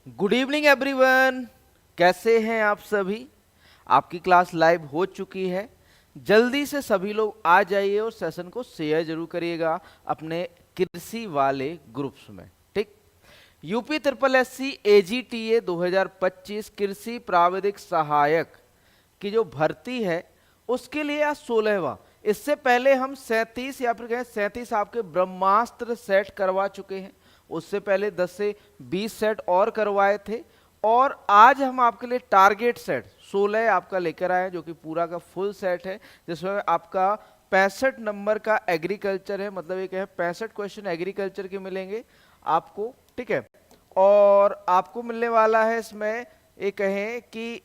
Good evening everyone. कैसे हैं आप सभी। आपकी क्लास लाइव हो चुकी है। जल्दी से सभी लोग आ जाइए और सेशन को शेयर जरूर करिएगा अपने कृषि वाले ग्रुप्स में। ठीक। UP triple S C AGTA 2025 कृषि प्राविधिक सहायक की जो भर्ती है उसके लिए आज 16वां। इससे पहले हम 37 या फिर कहें 37 आपके ब्रह्मास्त्र सेट करवा चुके हैं। उससे पहले 10 से 20 सेट और करवाए थे। और आज हम आपके लिए टारगेट सेट 16 आपका लेकर आए हैं, जो कि पूरा का फुल सेट है, जिसमें आपका 65 नंबर का एग्रीकल्चर है। मतलब ये कहें 65 क्वेश्चन एग्रीकल्चर के मिलेंगे आपको। ठीक है। और आपको मिलने वाला है इसमें ये कहें कि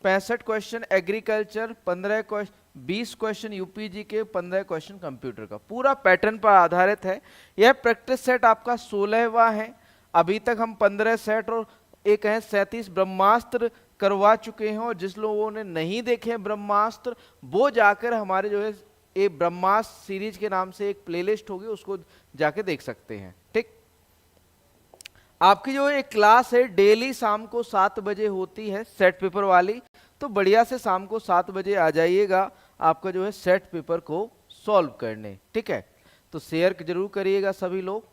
65 question agriculture, 15 question 20 question UPG के, 15 क्वेश्चन कंप्यूटर का। पूरा पैटर्न पर आधारित है। यह प्रैक्टिस सेट आपका 16वां है। अभी तक हम 15 सेट और एक है 37 ब्रह्मास्त्र करवा चुके हैं। और जिस लोगों ने नहीं देखे हैं ब्रह्मास्त्र, वो जाकर हमारे जो है ये ब्रह्मास्त्र सीरीज के नाम से एक प्लेलिस्ट होगी, उसको जाके देख सकते हैं। ठीक। आपकी जो एक क्लास है डेली शाम को 7 बजे होती है सेट पेपर वाली। तो बढ़िया से शाम को 7 बजे आ जाइएगा आपका जो है सेट पेपर को सॉल्व करने। ठीक है। तो शेयर जरूर करिएगा सभी लोग।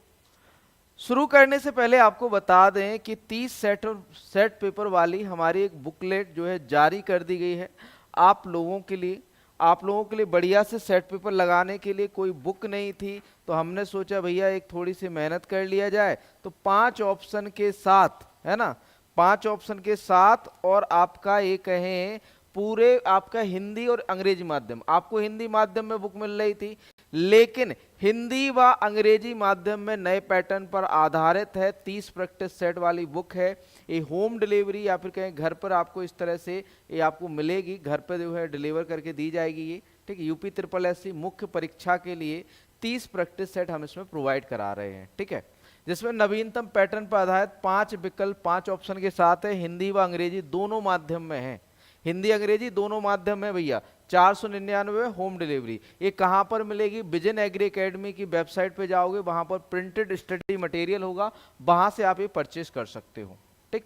शुरू करने से पहले आपको बता दें कि 30 सेट पेपर वाली हमारी एक बुकलेट जो है जारी कर दी गई है आप लोगों के लिए। आप लोगों के लिए बढ़िया से सेट पेपर लगाने के लिए कोई बुक नहीं थी, तो हमने सोचा भैया एक थोड़ी सी मेहनत कर लिया जाए। तो 5 ऑप्शन के साथ, है ना, 5 ऑप्शन के साथ और आपका ये कहें पूरे आपका हिंदी और अंग्रेजी माध्यम, आपको हिंदी माध्यम में बुक मिल रही थी, लेकिन हिंदी व अंग्रेजी माध्यम में नए पैटर्न पर आधारित है। 30 प्रैक्टिस सेट वाली बुक है। ये होम डिलीवरी या फिर कहें घर पर आपको इस तरह से ये आपको मिलेगी, घर पर जो है डिलीवर करके दी जाएगी ये। ठीक है। यूपी ट्रिपल एस सी मुख्य परीक्षा के लिए 30 प्रैक्टिस सेट हम इसमें प्रोवाइड करा रहे हैं। ठीक है। जिसमें नवीनतम पैटर्न पर आधारित 5 विकल्प 5 ऑप्शन के साथ है। हिंदी व अंग्रेजी दोनों माध्यम में है। हिंदी अंग्रेजी दोनों माध्यम में भैया। 499 होम डिलीवरी। ये कहां पर मिलेगी? विजन एग्री एकेडमी की वेबसाइट पे जाओगे, वहां पर प्रिंटेड स्टडी मटेरियल होगा, वहां से आप ये परचेस कर सकते हो। ठीक।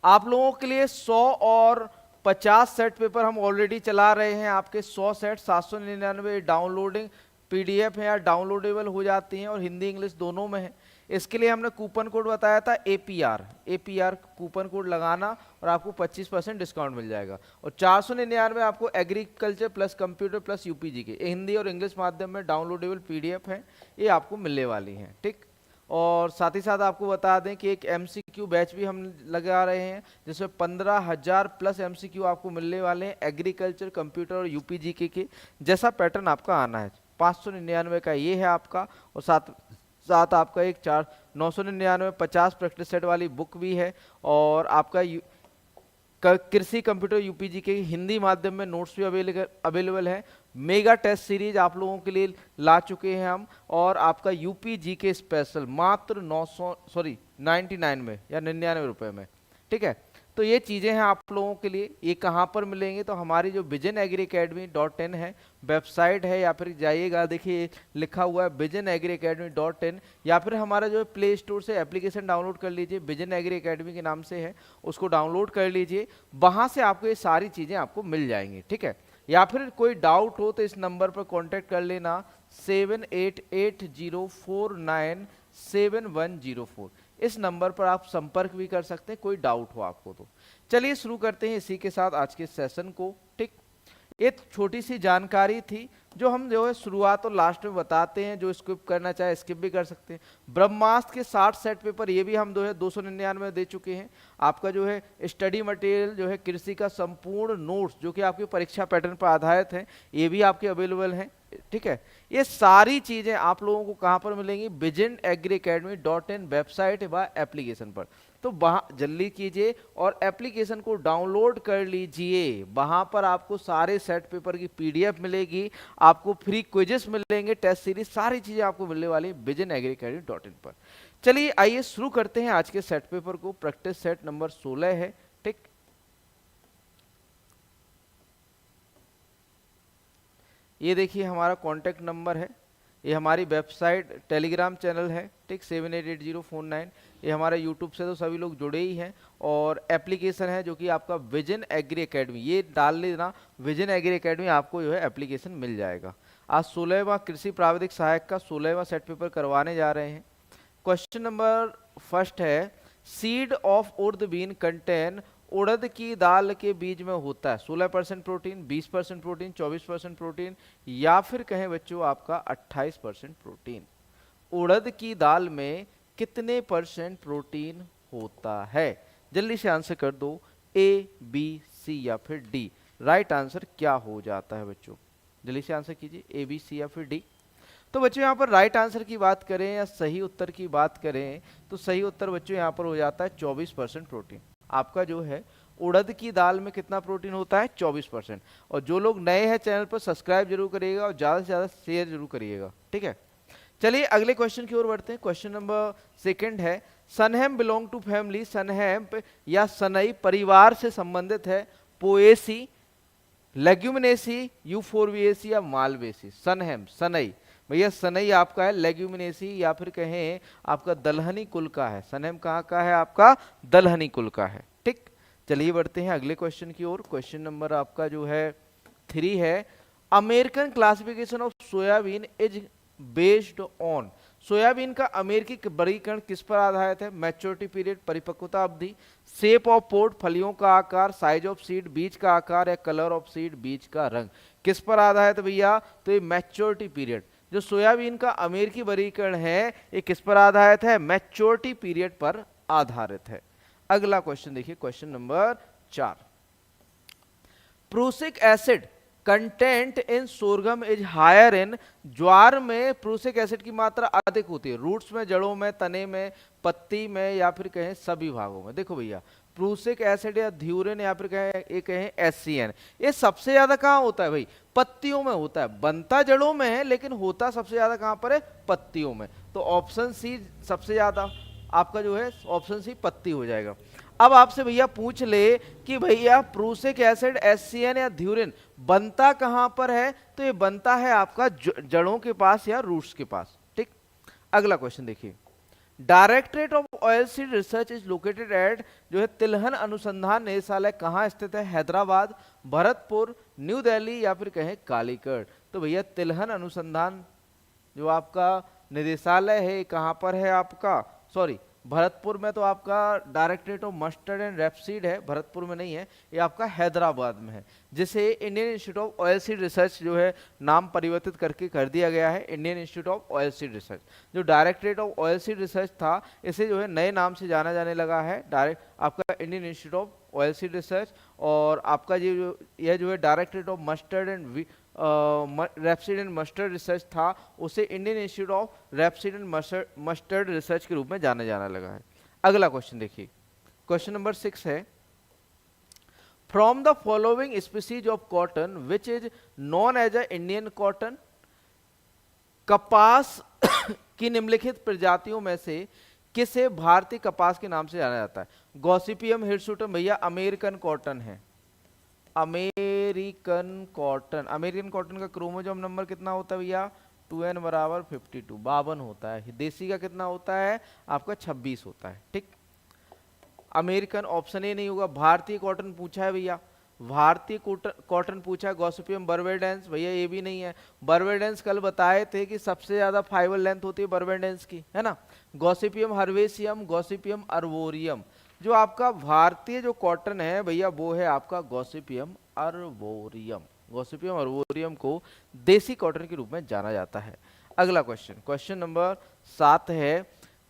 आप लोगों के लिए 100 और 50 सेट पेपर हम ऑलरेडी चला रहे हैं। आपके 100 सेट 799 डाउनलोडिंग PDF है या डाउनलोडेबल हो जाती हैं और हिंदी इंग्लिश दोनों में है। इसके लिए हमने कूपन कोड बताया था APR कूपन कोड लगाना और आपको 25% डिस्काउंट मिल जाएगा। और 499 आपको agriculture plus computer plus UPG के हिंदी और इंग्लिश माध्यम में डाउनलोडेबल PDF है, ये आपको मिलने वाली हैं। ठीक। और साथ ही साथ आपको बता दें कि एक MCQ बैच भी हम लगा रहे हैं, जिसमें 15,000 प्लस MCQ आपको मिलने वाले हैं एग्रीकल्चर, कंप्यूटर और यूपीजी के जैसा पैटर्न आपका आना है। 599 का ये है आपका, और साथ साथ आपका एक 999 50 प्रैक्टिस सेट वाली बुक भी है। और आपका कृषि कंप्यूटर यूपीजी के हिंदी माध्यम में नोट्स भी अवेलेबल है। मेगा टेस्ट सीरीज आप लोगों के लिए ला चुके हैं हम। और आपका यूपीजी के स्पेशल मात्र 99 में या 99 रुपए में। ठीक है। तो ये चीजें हैं आप लोगों के लिए। ये कहाँ पर मिलेंगे? तो हमारी जो विजन एग्री अकेडमी.in है वेबसाइट है, या फिर जाइएगा देखिए लिखा हुआ है विजन एग्री अकेडमी.in, या फिर हमारा जो है प्ले स्टोर से एप्लीकेशन डाउनलोड कर लीजिए, विजन एग्री अकेडमी के नाम से है, उसको डाउनलोड कर लीजिए। वहां से आपको ये सारी चीजें आपको मिल जाएंगी। ठीक है। या फिर कोई डाउट हो तो इस नंबर पर कॉन्टेक्ट कर लेना 7880497104। इस नंबर पर आप संपर्क भी कर सकते हैं कोई डाउट हो आपको तो। चलिए शुरू करते हैं इसी के साथ आज के सेशन को। ठीक। एक छोटी सी जानकारी थी जो हम जो है शुरुआत और लास्ट में बताते हैं, जो स्किप करना चाहे स्किप भी कर सकते हैं। ब्रह्मास्त्र के 60 सेट पेपर ये भी हम जो है 299 दे चुके हैं। आपका जो है स्टडी मटेरियल जो है कृषि का संपूर्ण नोट्स जो कि आपकी परीक्षा पैटर्न पर आधारित है, ये भी आपके अवेलेबल हैं। ठीक है। ये सारी चीजें आप लोगों को कहां पर मिलेंगी? विजन एग्री अकेडमी.in वेबसाइट व एप्लीकेशन पर। तो वहां जल्दी कीजिए और एप्लीकेशन को डाउनलोड कर लीजिए। वहां पर आपको सारे सेट पेपर की PDF मिलेगी, आपको फ्री क्विजेस मिलेंगे, टेस्ट सीरीज, सारी चीजें आपको मिलने वाली विजन एग्री अकेडमी.in पर। चलिए आइए शुरू करते हैं आज के सेट पेपर को। प्रैक्टिस सेट नंबर 16 है। ठीक। ये देखिए हमारा कॉन्टैक्ट नंबर है, ये हमारी वेबसाइट टेलीग्राम चैनल है। ठीक। 788049 ये हमारे यूट्यूब से तो सभी लोग जुड़े ही हैं, और एप्लीकेशन है जो कि आपका विजन एग्री एकेडमी, ये डाल लेना विजन एग्री एकेडमी, आपको जो है एप्लीकेशन मिल जाएगा। आज 16वां कृषि प्राविधिक सहायक का 16वां सेट पेपर करवाने जा रहे हैं। क्वेश्चन नंबर फर्स्ट है, सीड ऑफ उर्द बीन कंटेन, उड़द की दाल के बीज में होता है 16% प्रोटीन, 20% प्रोटीन, 24% प्रोटीन, या फिर कहें बच्चों आपका 28% प्रोटीन। उड़द की दाल में कितने परसेंट प्रोटीन होता है? जल्दी से आंसर कर दो, ए, बी, सी या फिर डी। राइट आंसर क्या हो जाता है बच्चों? जल्दी से आंसर कीजिए, ए, बी, सी या फिर डी। तो बच्चों यहाँ पर राइट आंसर की बात करें या सही उत्तर की बात करें तो सही उत्तर बच्चों यहाँ पर हो जाता है 24% प्रोटीन। आपका जो है उड़द की दाल में कितना प्रोटीन होता है? 24%। और जो लोग नए हैं चैनल पर सब्सक्राइब जरूर करिएगा और ज़्यादा से ज़्यादा शेयर जरूर करिएगा, ठीक है। चलिए अगले क्वेश्चन की ओर बढ़ते हैं। क्वेश्चन नंबर सेकंड है, सनहेम बिलोंग टू फैमिली, सनहेम या सनई परिवार से संबंधित है पोएसी, लेग्यूमिनेसी, यूफोरबिएसी या मालवेसी। सनहेम सनई, भैया सनई आपका है लेग्यूमिनेसी या फिर कहें आपका दलहनी कुल का है। सनहेम कहाँ का है? आपका दलहनी कुल का है, ठीक। चलिए बढ़ते हैं अगले क्वेश्चन की ओर। क्वेश्चन नंबर आपका जो है 3 है, American classification of soybean is based on, soybean का अमेरिकी वर्गीकरण किस पर आधारित है? मैच्योरिटी पीरियड, परिपक्वता अवधि, शेप ऑफ पोड, फलियों का आकार, साइज ऑफ सीड, बीज का आकार, या कलर ऑफ सीड, बीज का रंग। किस पर आधारित है भैया? तो ये मैच्योरिटी पीरियड, जो सोयाबीन का अमेरिकी वर्गीकरण है ये किस पर आधारित है? मैच्योरिटी पीरियड पर आधारित है। अगला क्वेश्चन देखिए, question number 4, prussic acid content in sorghum is higher in, ज्वार में प्रूसिक एसिड की मात्रा अधिक होती है रूट्स में, जड़ों में, तने में, पत्ती में या फिर कहें सभी भागों में। देखो भैया प्रूसिक एसिड या ध्यूरिन या फिर कहें एससीएन, ये सबसे ज्यादा कहाँ होता है भाई? पत्तियों में होता है। बनता जड़ों में है लेकिन होता सबसे ज्यादा कहाँ पर है? पत्तियों में। तो ऑप्शन सी सबसे ज्यादा आपका जो है ऑप्शन सी पत्ती हो जाएगा। अब आपसे भैया पूछ ले कि भैया प्रूसिक एसिड, एससीएन या ध्यूरिन बनता कहां पर है? तो ये बनता है आपका जड़ों के पास या रूट्स के पास, ठीक। अगला क्वेश्चन देखिए, directorate of Oil Seed research is located at, जो है तिलहन अनुसंधान निदेशालय कहां स्थित है? हैदराबाद, भरतपुर, न्यू दिल्ली या फिर कहें कालीकट। तो भैया तिलहन अनुसंधान जो आपका निदेशालय है कहां पर है? आपका सॉरी भरतपुर में, तो आपका directorate of mustard and rapeseed है, भरतपुर में नहीं है, ये आपका हैदराबाद में है, जिसे Indian Institute of Oil Seed Research जो है नाम परिवर्तित करके कर दिया गया है Indian Institute of Oil Seed Research. जो Directorate of Oil Seed Research था इसे जो है नए नाम से जाना जाने लगा है डायरेक्ट आपका Indian Institute of Oil Seed research. और आपका यह जो है directorate of mustard and rapeseed and mustard research था, उसे Indian Institute of rapeseed and mustard research के रूप में जाना लगा है। अगला क्वेश्चन देखिए, क्वेश्चन नंबर 6 है, from the following species of cotton which is known as a Indian cotton, कपास की निम्नलिखित प्रजातियों में से किसे भारतीय कपास के नाम से जाना जाता है? गॉसिपियम हिरसुटम भैया अमेरिकन कॉटन है, अमेरिकन कॉटन। अमेरिकन कॉटन का क्रोमोसोम नंबर कितना होता है भैया? 2n बराबर 52, 52 होता है। देसी का कितना होता है? आपका 26 होता है, ठीक। अमेरिकन ऑप्शन ए नहीं होगा। भारतीय कॉटन पूछा है भैया, भारतीय कॉटन पूछा है। गॉसिपियम बर्बेडेंस भैया ये भी नहीं है। बर्बेडेंस कल बताए थे कि सबसे ज्यादा फाइबर लेंथ होती है बर्बेडेंस की, है ना। Gossypium herbaceum, Gossypium arboreum. जो आपका भारतीय जो कॉटन है भैया वो है आपका गॉसिपियम अर्बोरियम। गॉसिपियम अर्बोरियम को देसी कॉटन के रूप में जाना जाता है। अगला क्वेश्चन, क्वेश्चन नंबर 7 है,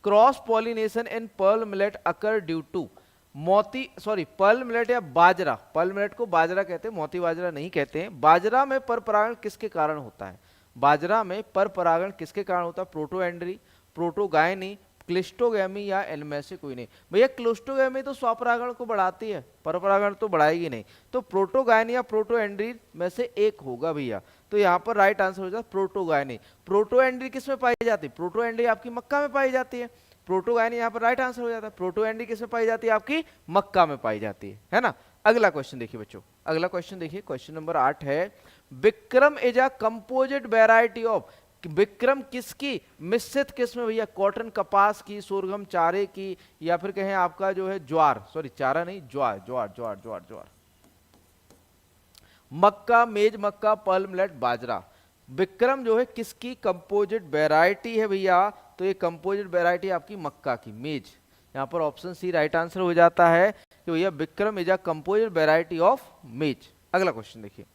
cross pollination in pearl millet occur due to, pearl millet या बाजरा, पर्ल मिलेट को बाजरा कहते हैं, मोती बाजरा नहीं कहते हैं। बाजरा में पर परागण किसके कारण होता है? बाजरा में पर परागण किसके कारण होता है? प्रोटोएंड्री, प्रोटोगायनी, क्लिस्टोगैमी या इनमें से कोई नहीं। भैया क्लिस्टोगैमी तो स्वपरागण को बढ़ाती है, परपरागण तो बढ़ाएगी नहीं, तो प्रोटोगायनी या प्रोटोएंड्री में से एक होगा भैया। तो यहाँ पर राइट आंसर हो जाता है प्रोटोगायनी। प्रोटोएंड्री किस में पाई जाती है? प्रोटोएंड्री आपकी मक्का में पाई जाती है। प्रोटोगायनी यहाँ पर राइट आंसर हो जाता है। प्रोटोएंड्री किस में पाई जाती है? आपकी मक्का में पाई जाती है ना। अगला क्वेश्चन देखिए बच्चों, अगला क्वेश्चन देखिए, क्वेश्चन नंबर 8 है, Vikram is a composite variety of, Vikram किसकी मिश्रित किस्म है भैया? कॉटन, कपास की, सोरगम, चारे की, या फिर कहें आपका जो है ज्वार, सॉरी चारा नहीं, ज्वार ज्वार ज्वार ज्वार ज्वार। मक्का, मेज मक्का, पर्ल मिलेट, बाजरा। विक्रम जो है किसकी कंपोजिट वेराइटी है भैया? तो ये कंपोजिट वेराइटी आपकी मक्का की, मेज। यहाँ पर ऑप्शन सी राइट आंसर हो जाता है कि भैया Vikram is a composite variety of मेज। अगला क्वेश्चन देखिए,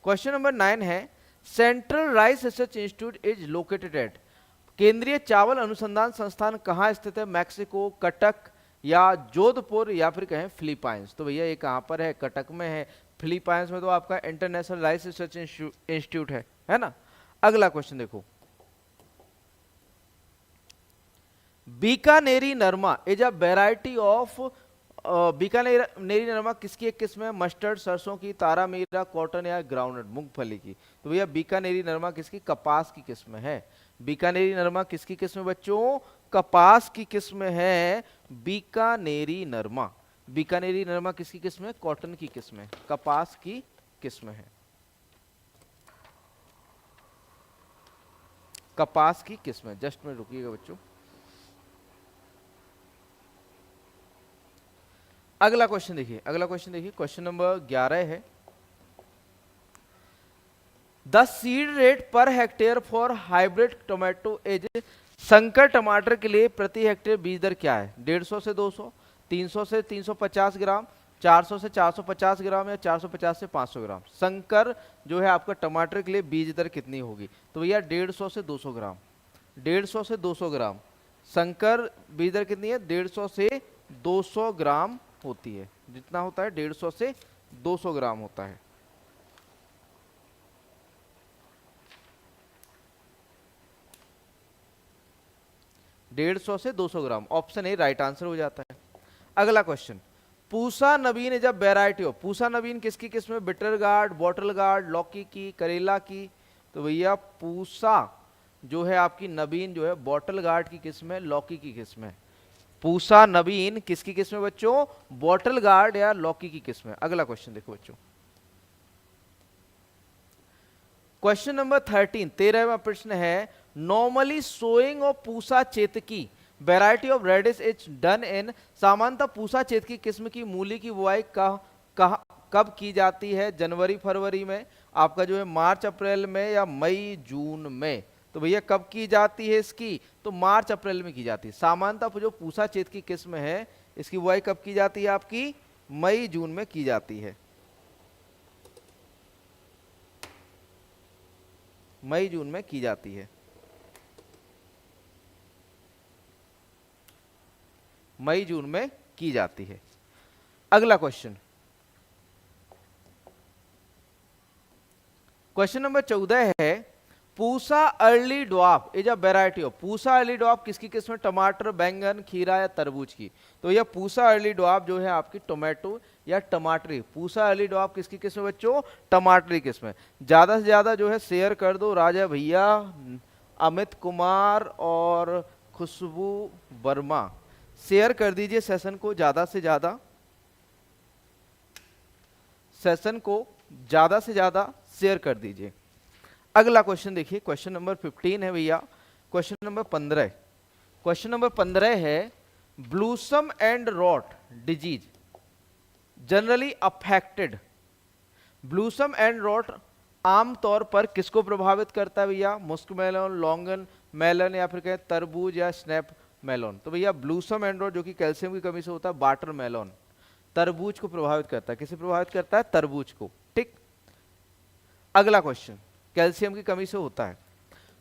क्वेश्चन नंबर 9 है, central rice research institute is located at. केंद्रीय चावल अनुसंधान संस्थान कहाँ स्थित है? मैक्सिको, कटक या जोधपुर या फिर कहें फिलीपाइंस। तो भैया ये कहाँ पर है? कटक में है। फिलीपाइंस में तो आपका इंटरनेशनल राइस रिसर्च इंस्टीट्यूट है ना। अगला क्वेश्चन देखो, बीकानेरी नरमा इज अ वेराइटी ऑफ, बीकानेरी नरमा किसकी एक किस्म है? मस्टर्ड, सरसों की, तारामीरा, कॉटन या ग्राउंडनट, मूंगफली की। तो भैया बीकानेरी नरमा किसकी? कपास की किस्म है। बीकानेरी नरमा किसकी किस्म है बच्चों? कपास की किस्म है बीकानेरी नरमा। बीकानेरी नरमा किसकी किस्म है? कॉटन की किस्म है, कपास की किस्म है, कपास की किस्म है। जस्ट में रुकिएगा बच्चों। अगला क्वेश्चन देखिए, अगला क्वेश्चन देखिए, क्वेश्चन नंबर 11 है, the seed rate per hectare for hybrid tomato is. संकर टमाटर के लिए प्रति हेक्टेयर बीज दर क्या है? 150 से 200, 300 से 350 ग्राम, 400 से 450 ग्राम या 450 से 500 ग्राम। संकर जो है आपका टमाटर के लिए बीज दर कितनी होगी? तो भैया 150 से 200 ग्राम, 150 से 200 ग्राम। संकर बीज दर कितनी है? 150 से 200 ग्राम होती है। जितना होता है 150 से 200 ग्राम होता है। डेढ़ सौ से 200 ग्राम, ऑप्शन ए राइट आंसर हो जाता है। अगला question, Pusa Naveen is a variety of. Pusa Naveen किसकी किस्म है? बिटर गार्ड, बॉटल गार्ड, लौकी की, करेला की। तो भैया पूसा जो है आपकी नवीन जो है बॉटल गार्ड की किस्म है, लौकी की किस्म है। पूसा नवीन किसकी किस्म है बच्चों? बॉटल गार्ड या लौकी की किस्म है। अगला क्वेश्चन देखो बच्चों, क्वेश्चन नंबर 13, 13वां प्रश्न है, normally sowing of Pusa Chetki variety of radish is done in. सामान्यतः पूसा चेतकी किस्म की मूली की बुआई कब की जाती है? जनवरी फरवरी में, आपका जो है मार्च अप्रैल में, या मई जून में। तो भैया कब की जाती है इसकी? तो मार्च अप्रैल में की जाती है। सामान्यतः जो पूसा चेत की किस्म है इसकी बुआई कब की जाती है? आपकी मई जून में की जाती है, मई जून में की जाती है, मई जून में की जाती है। अगला क्वेश्चन, क्वेश्चन नंबर 14 है, Pusa early dwarf is a variety of. Pusa early dwarf किसकी किस्म है? टमाटर, बैंगन, खीरा या तरबूज की। तो यह पूसा अर्ली ड्वार्फ जो है आपकी टोमेटो या टमाटरी। पूसा अर्ली ड्वार्फ किसकी किस्म है बच्चों? टमाटरी किस्म है। ज्यादा से ज्यादा जो है शेयर कर दो राजा भैया, अमित कुमार और खुशबू वर्मा, शेयर कर दीजिए सेशन को ज्यादा से ज्यादा, सेशन को ज्यादा से ज्यादा शेयर कर दीजिए। अगला क्वेश्चन देखिए, क्वेश्चन नंबर 15 है भैया, क्वेश्चन नंबर 15, क्वेश्चन नंबर 15 है, blossom end rot disease generally affected. Blossom end rot आमतौर पर किसको प्रभावित करता है भैया? मुस्क मेलन, लॉन्गन मेलन या फिर कहें तरबूज या स्नैप मेलन। तो भैया ब्लूसम एंड रॉट जो कि कैल्शियम की कमी से होता है, वाटर मेलन, तरबूज को प्रभावित करता है। किसे प्रभावित करता है? तरबूज को। ठीक, अगला क्वेश्चन कैल्शियम की कमी से होता है।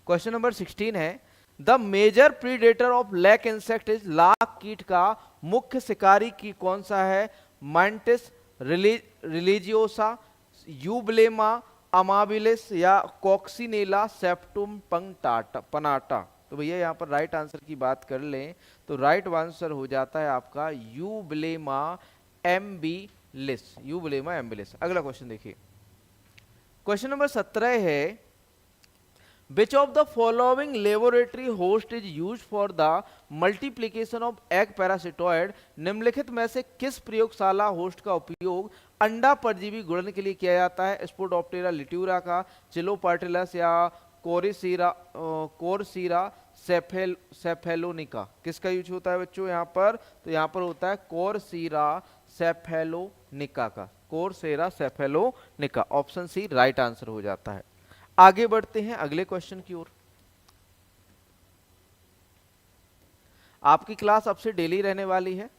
क्वेश्चन नंबर 16 है, the major predator of lac insect is. लाख कीट का मुख्य शिकारी की कौन सा है? मांटिस रिलीजियोसा, यूब्लेमा अमाबिलिस या कॉक्सिनेला सेप्टुम पनाटा। तो भैया यहाँ पर राइट आंसर की बात कर लें तो राइट आंसर हो जाता है आपका यूब्लेमा एम्बिलिस, यूब्लेमा एम्बिलिस। अगला क्वेश्चन देखिए, क्वेश्चन नंबर 17 है, विच of the following laboratory host is use for the multiplication of egg parasitoid. निम्नलिखित में से किस प्रयोगशाला होस्ट का उपयोग अंडा परजीवी गुणन के लिए किया जाता है? स्पोडोप्टेरा लिट्यूरा का, चिलोपार्टिलस या कोरसीरा सेफेलोनिका। किसका यूज होता है बच्चों यहाँ पर? तो यहाँ पर होता है कोरसीरा सेफेलोनिका का, कोरसेरा सेफेलोनिका। ऑप्शन सी राइट आंसर हो जाता है। आगे बढ़ते हैं अगले क्वेश्चन की ओर। आपकी क्लास अब से डेली रहने वाली है।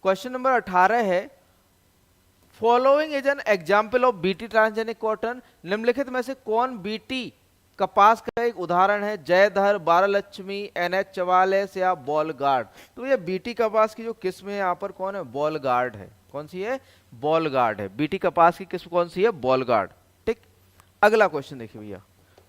क्वेश्चन नंबर 18 है, following is an example of BT transgenic cotton. निम्नलिखित में से कौन बीटी कपास का एक उदाहरण है? जयधर, बारालक्ष्मी, NH 44 या बॉलगार्ड। तो ये बीटी कपास की जो किस्म है यहाँ पर कौन है? बॉलगार्ड है। कौन सी है? बॉलगार्ड है। बीटी कपास की किस्म कौन सी है? बॉलगार्ड। ठीक, अगला क्वेश्चन देखिए भैया।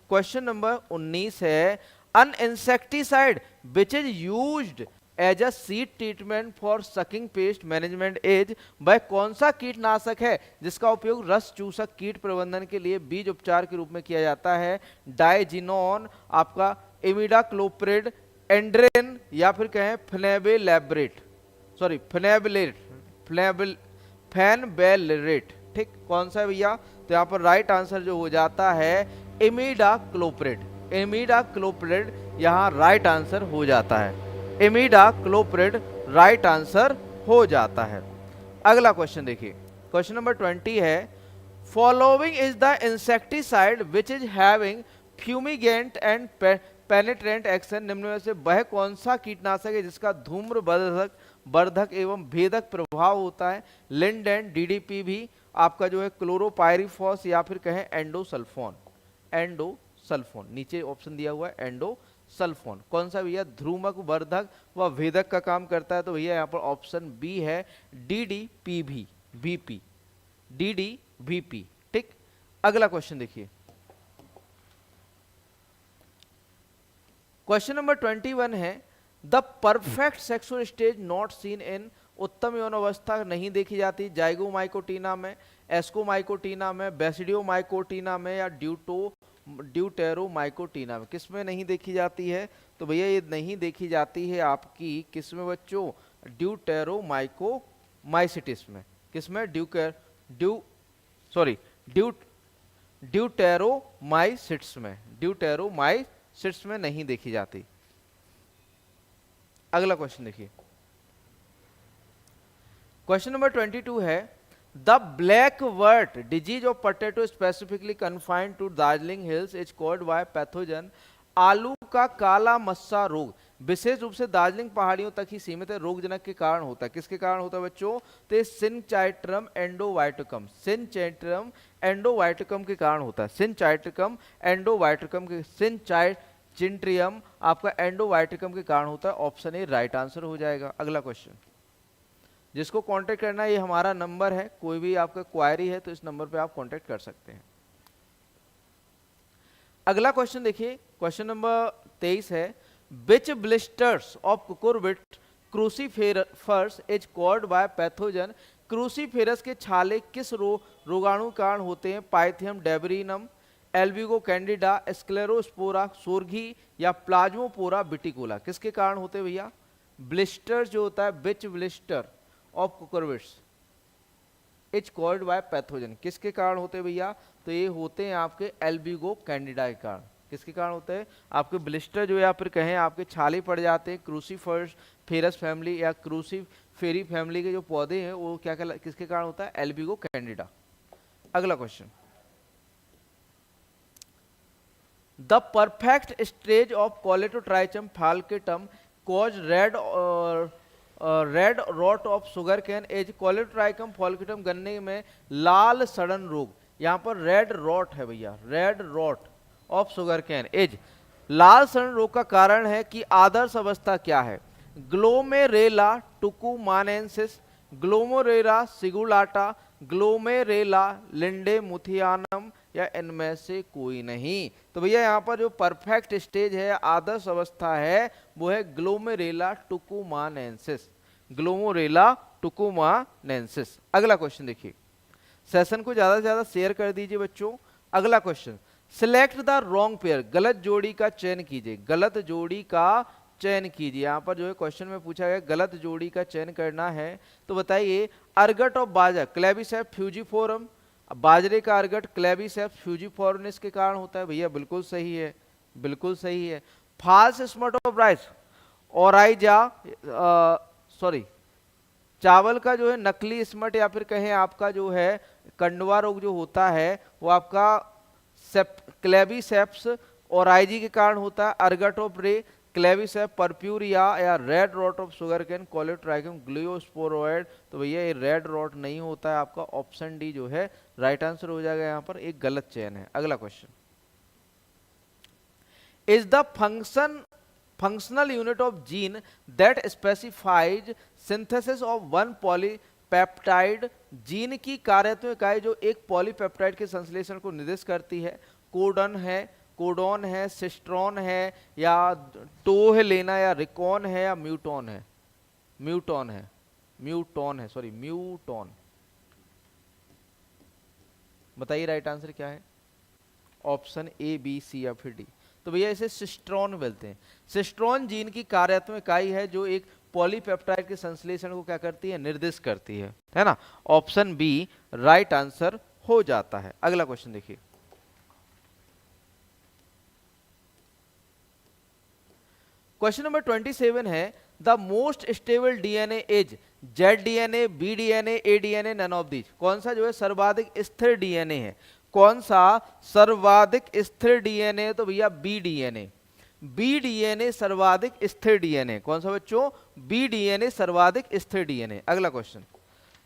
क्वेश्चन नंबर 19 है, an insecticide which is used as a seed treatment for sucking pest management as. वह कौन सा कीटनाशक है जिसका उपयोग रस चूसक कीट प्रबंधन के लिए बीज उपचार के रूप में किया जाता है? डाइजिनोन, आपका इमिडाक्लोप्रिड, एंड्रेन, या फिर कहें फेनेबेलेट, सॉरी फेनबेलेट। ठीक, कौन सा है भैया? तो यहाँ पर राइट आंसर जो हो जाता है इमिडाक्लोप्रिड। इमिडाक्लोप्रिड यहाँ राइट आंसर हो जाता है। इमिडाक्लोप्रिड राइट आंसर हो जाता है। अगला क्वेश्चन देखिए। क्वेश्चन नंबर 20 है, following is the insecticide which is having fumigant and penetrant action. निम्न में से वह कौन सा कीटनाशक है जिसका धूम्र वर्धक एवं भेदक प्रभाव होता है? लिंडेन, DDP भी, आपका जो है क्लोरोपायरीफॉस, या फिर कहें एंडोसल्फोन। एंडोसल्फोन नीचे ऑप्शन दिया हुआ है, एंडोसल्फोन। कौन सा भैया? ध्रुमक वर्धक व भेदक का काम करता है। तो भैया यहाँ पर ऑप्शन बी है DDP। ठीक, अगला क्वेश्चन देखिए। क्वेश्चन नंबर 21 है, the perfect sexual stage not seen in. उत्तम यौन अवस्था नहीं देखी जाती जाइगोमाइकोटीना में, एस्कोमाइकोटीना में, बेसिडियोमाइकोटीना में, या ड्यूटेरोमाइकोटीना में। किस में नहीं देखी जाती है? तो भैया ये नहीं देखी जाती है आपकी किस में बच्चों? ड्यूटेरोमाइकोमाइसिटिस में। किस में? ड्यूटेरोमाइसिट्स में। ड्यूटेरोमाइसिट्स में नहीं देखी जाती। अगला क्वेश्चन देखिए। क्वेश्चन नंबर 22 है, the black wart disease of potato specifically confined to Darjeeling hills is called by pathogen. आलू का काला मस्सा रोग विशेष रूप से दार्जिलिंग पहाड़ियों तक ही सीमित है, रोगजनक के कारण होता है। किसके कारण होता है बच्चों? तो सिंचाइट्रम एंडोवाइटिकम, सिंचाइट्रम एंडोवाइटिकम के कारण होता है। सिंचाइट्रिकम एंडोवाइटिकम के, सिंचाइट्रियम आपका एंडोवाइटिकम के कारण होता है। ऑप्शन ए राइट आंसर हो जाएगा। अगला क्वेश्चन, जिसको कांटेक्ट करना है, ये हमारा नंबर है, कोई भी आपका क्वायरी है तो इस नंबर पे आप कांटेक्ट कर सकते हैं। अगला क्वेश्चन देखिए। क्वेश्चन नंबर 23 है, which blisters of cucurbit cruciferous is called by pathogen. Cruciferous के छाले किस रोगाणु कारण होते हैं? Pythium debaryanum, Albugo candida, Sclerospora sorghi, या प्लाज्मोपोरा बिटिकुला। किसके कारण होते हैं भैया? ब्लिस्टर जो होता है, which blister of cucurbits is called by pathogen. किसके कारण होते हैं भैया? तो ये होते हैं आपके एल्बिगो कैंडिडा के कारण। किसके कारण होते हैं? आपके ब्लिस्टर जो या फिर कहें आपके छाले पड़ जाते हैं क्रूसीफेरस फैमिली या क्रूसीफेरी फैमिली के जो पौधे हैं वो क्या किसके कारण होता है? Albugo candida. अगला question, the perfect stage of Colletotrichum falcatum cause red rot of sugar cane as. Colletotrichum falcatum गन्ने में लाल सड़न रोग, यहाँ पर रेड रॉट है भैया, red rot of sugar cane as. लाल सड़न रोग का कारण है कि आदर्श अवस्था क्या है? ग्लोमेरेला टुकुमानेंसिस, ग्लोमेरेला सिगुलाटा, ग्लोमेरेला लिंडेमुथियानम, या इनमें से कोई नहीं। तो भैया यहाँ पर जो परफेक्ट स्टेज है, आदर्श अवस्था है, वो है ग्लोमेरेला टुकुमानेंसिस, ग्लोमेरेला टुकुमानेंसिस। अगला क्वेश्चन देखिए। सेशन को ज्यादा से ज्यादा शेयर कर दीजिए बच्चों। अगला question, select the wrong pair. गलत जोड़ी का चयन कीजिए, गलत जोड़ी का चयन कीजिए। यहाँ पर जो है क्वेश्चन में पूछा गया गलत जोड़ी का चयन करना है, तो बताइए अर्गट ऑफ बाजरा क्लेबिसेप फ्यूजिफोरम। बाजरे का अर्गट क्लेबिसेप फ्यूजिफोरनिस के कारण होता है। भैया बिल्कुल सही है, बिल्कुल सही है। False smut of rice, Oryza, sorry, चावल का जो है नकली स्मट या फिर कहें आपका जो है कंडवा रोग जो होता है वो आपका क्लेविसेप्स ओराइजी के कारण होता है। Ergot of rye, Claviceps purpurea या red rot of sugar cane, Colletotrichum gloeosporioides. तो भैया ये रेड रॉट नहीं होता है, आपका ऑप्शन डी जो है राइट आंसर हो जाएगा। यहाँ पर एक गलत चयन है। अगला question, is the functional unit of gene that specifies synthesis of one polypeptide। Gene की कार्यात्मक इकाई जो एक पॉलीपेप्टाइड के संश्लेषण को निर्देश करती है, कोडॉन है, सिस्ट्रॉन है, या टो है लेना, या रिकॉन है, या म्यूटॉन है। म्यूटॉन। बताइए राइट आंसर क्या है? ऑप्शन ए, बी, सी या फिर डी। तो भैया इसे सिस्ट्रॉन बोलते हैं। सिस्ट्रॉन जीन की कार्यात्मक इकाई है जो एक पॉलीपेप्टाइड के संश्लेषण को क्या करती है? निर्दिष्ट करती है ना। ऑप्शन बी राइट आंसर हो जाता है। अगला क्वेश्चन देखिए, क्वेश्चन नंबर 27 है, the most stable DNA is Z DNA, B DNA, A DNA, none of these. कौन सा जो है सर्वाधिक स्थिर डीएनए है? कौन सा सर्वाधिक स्थिर डीएनए? तो भैया बी डीएनए। बी डीएनए सर्वाधिक स्थिर डीएनए। कौन सा बच्चों? बी डीएनए सर्वाधिक स्थिर डीएनए। अगला question,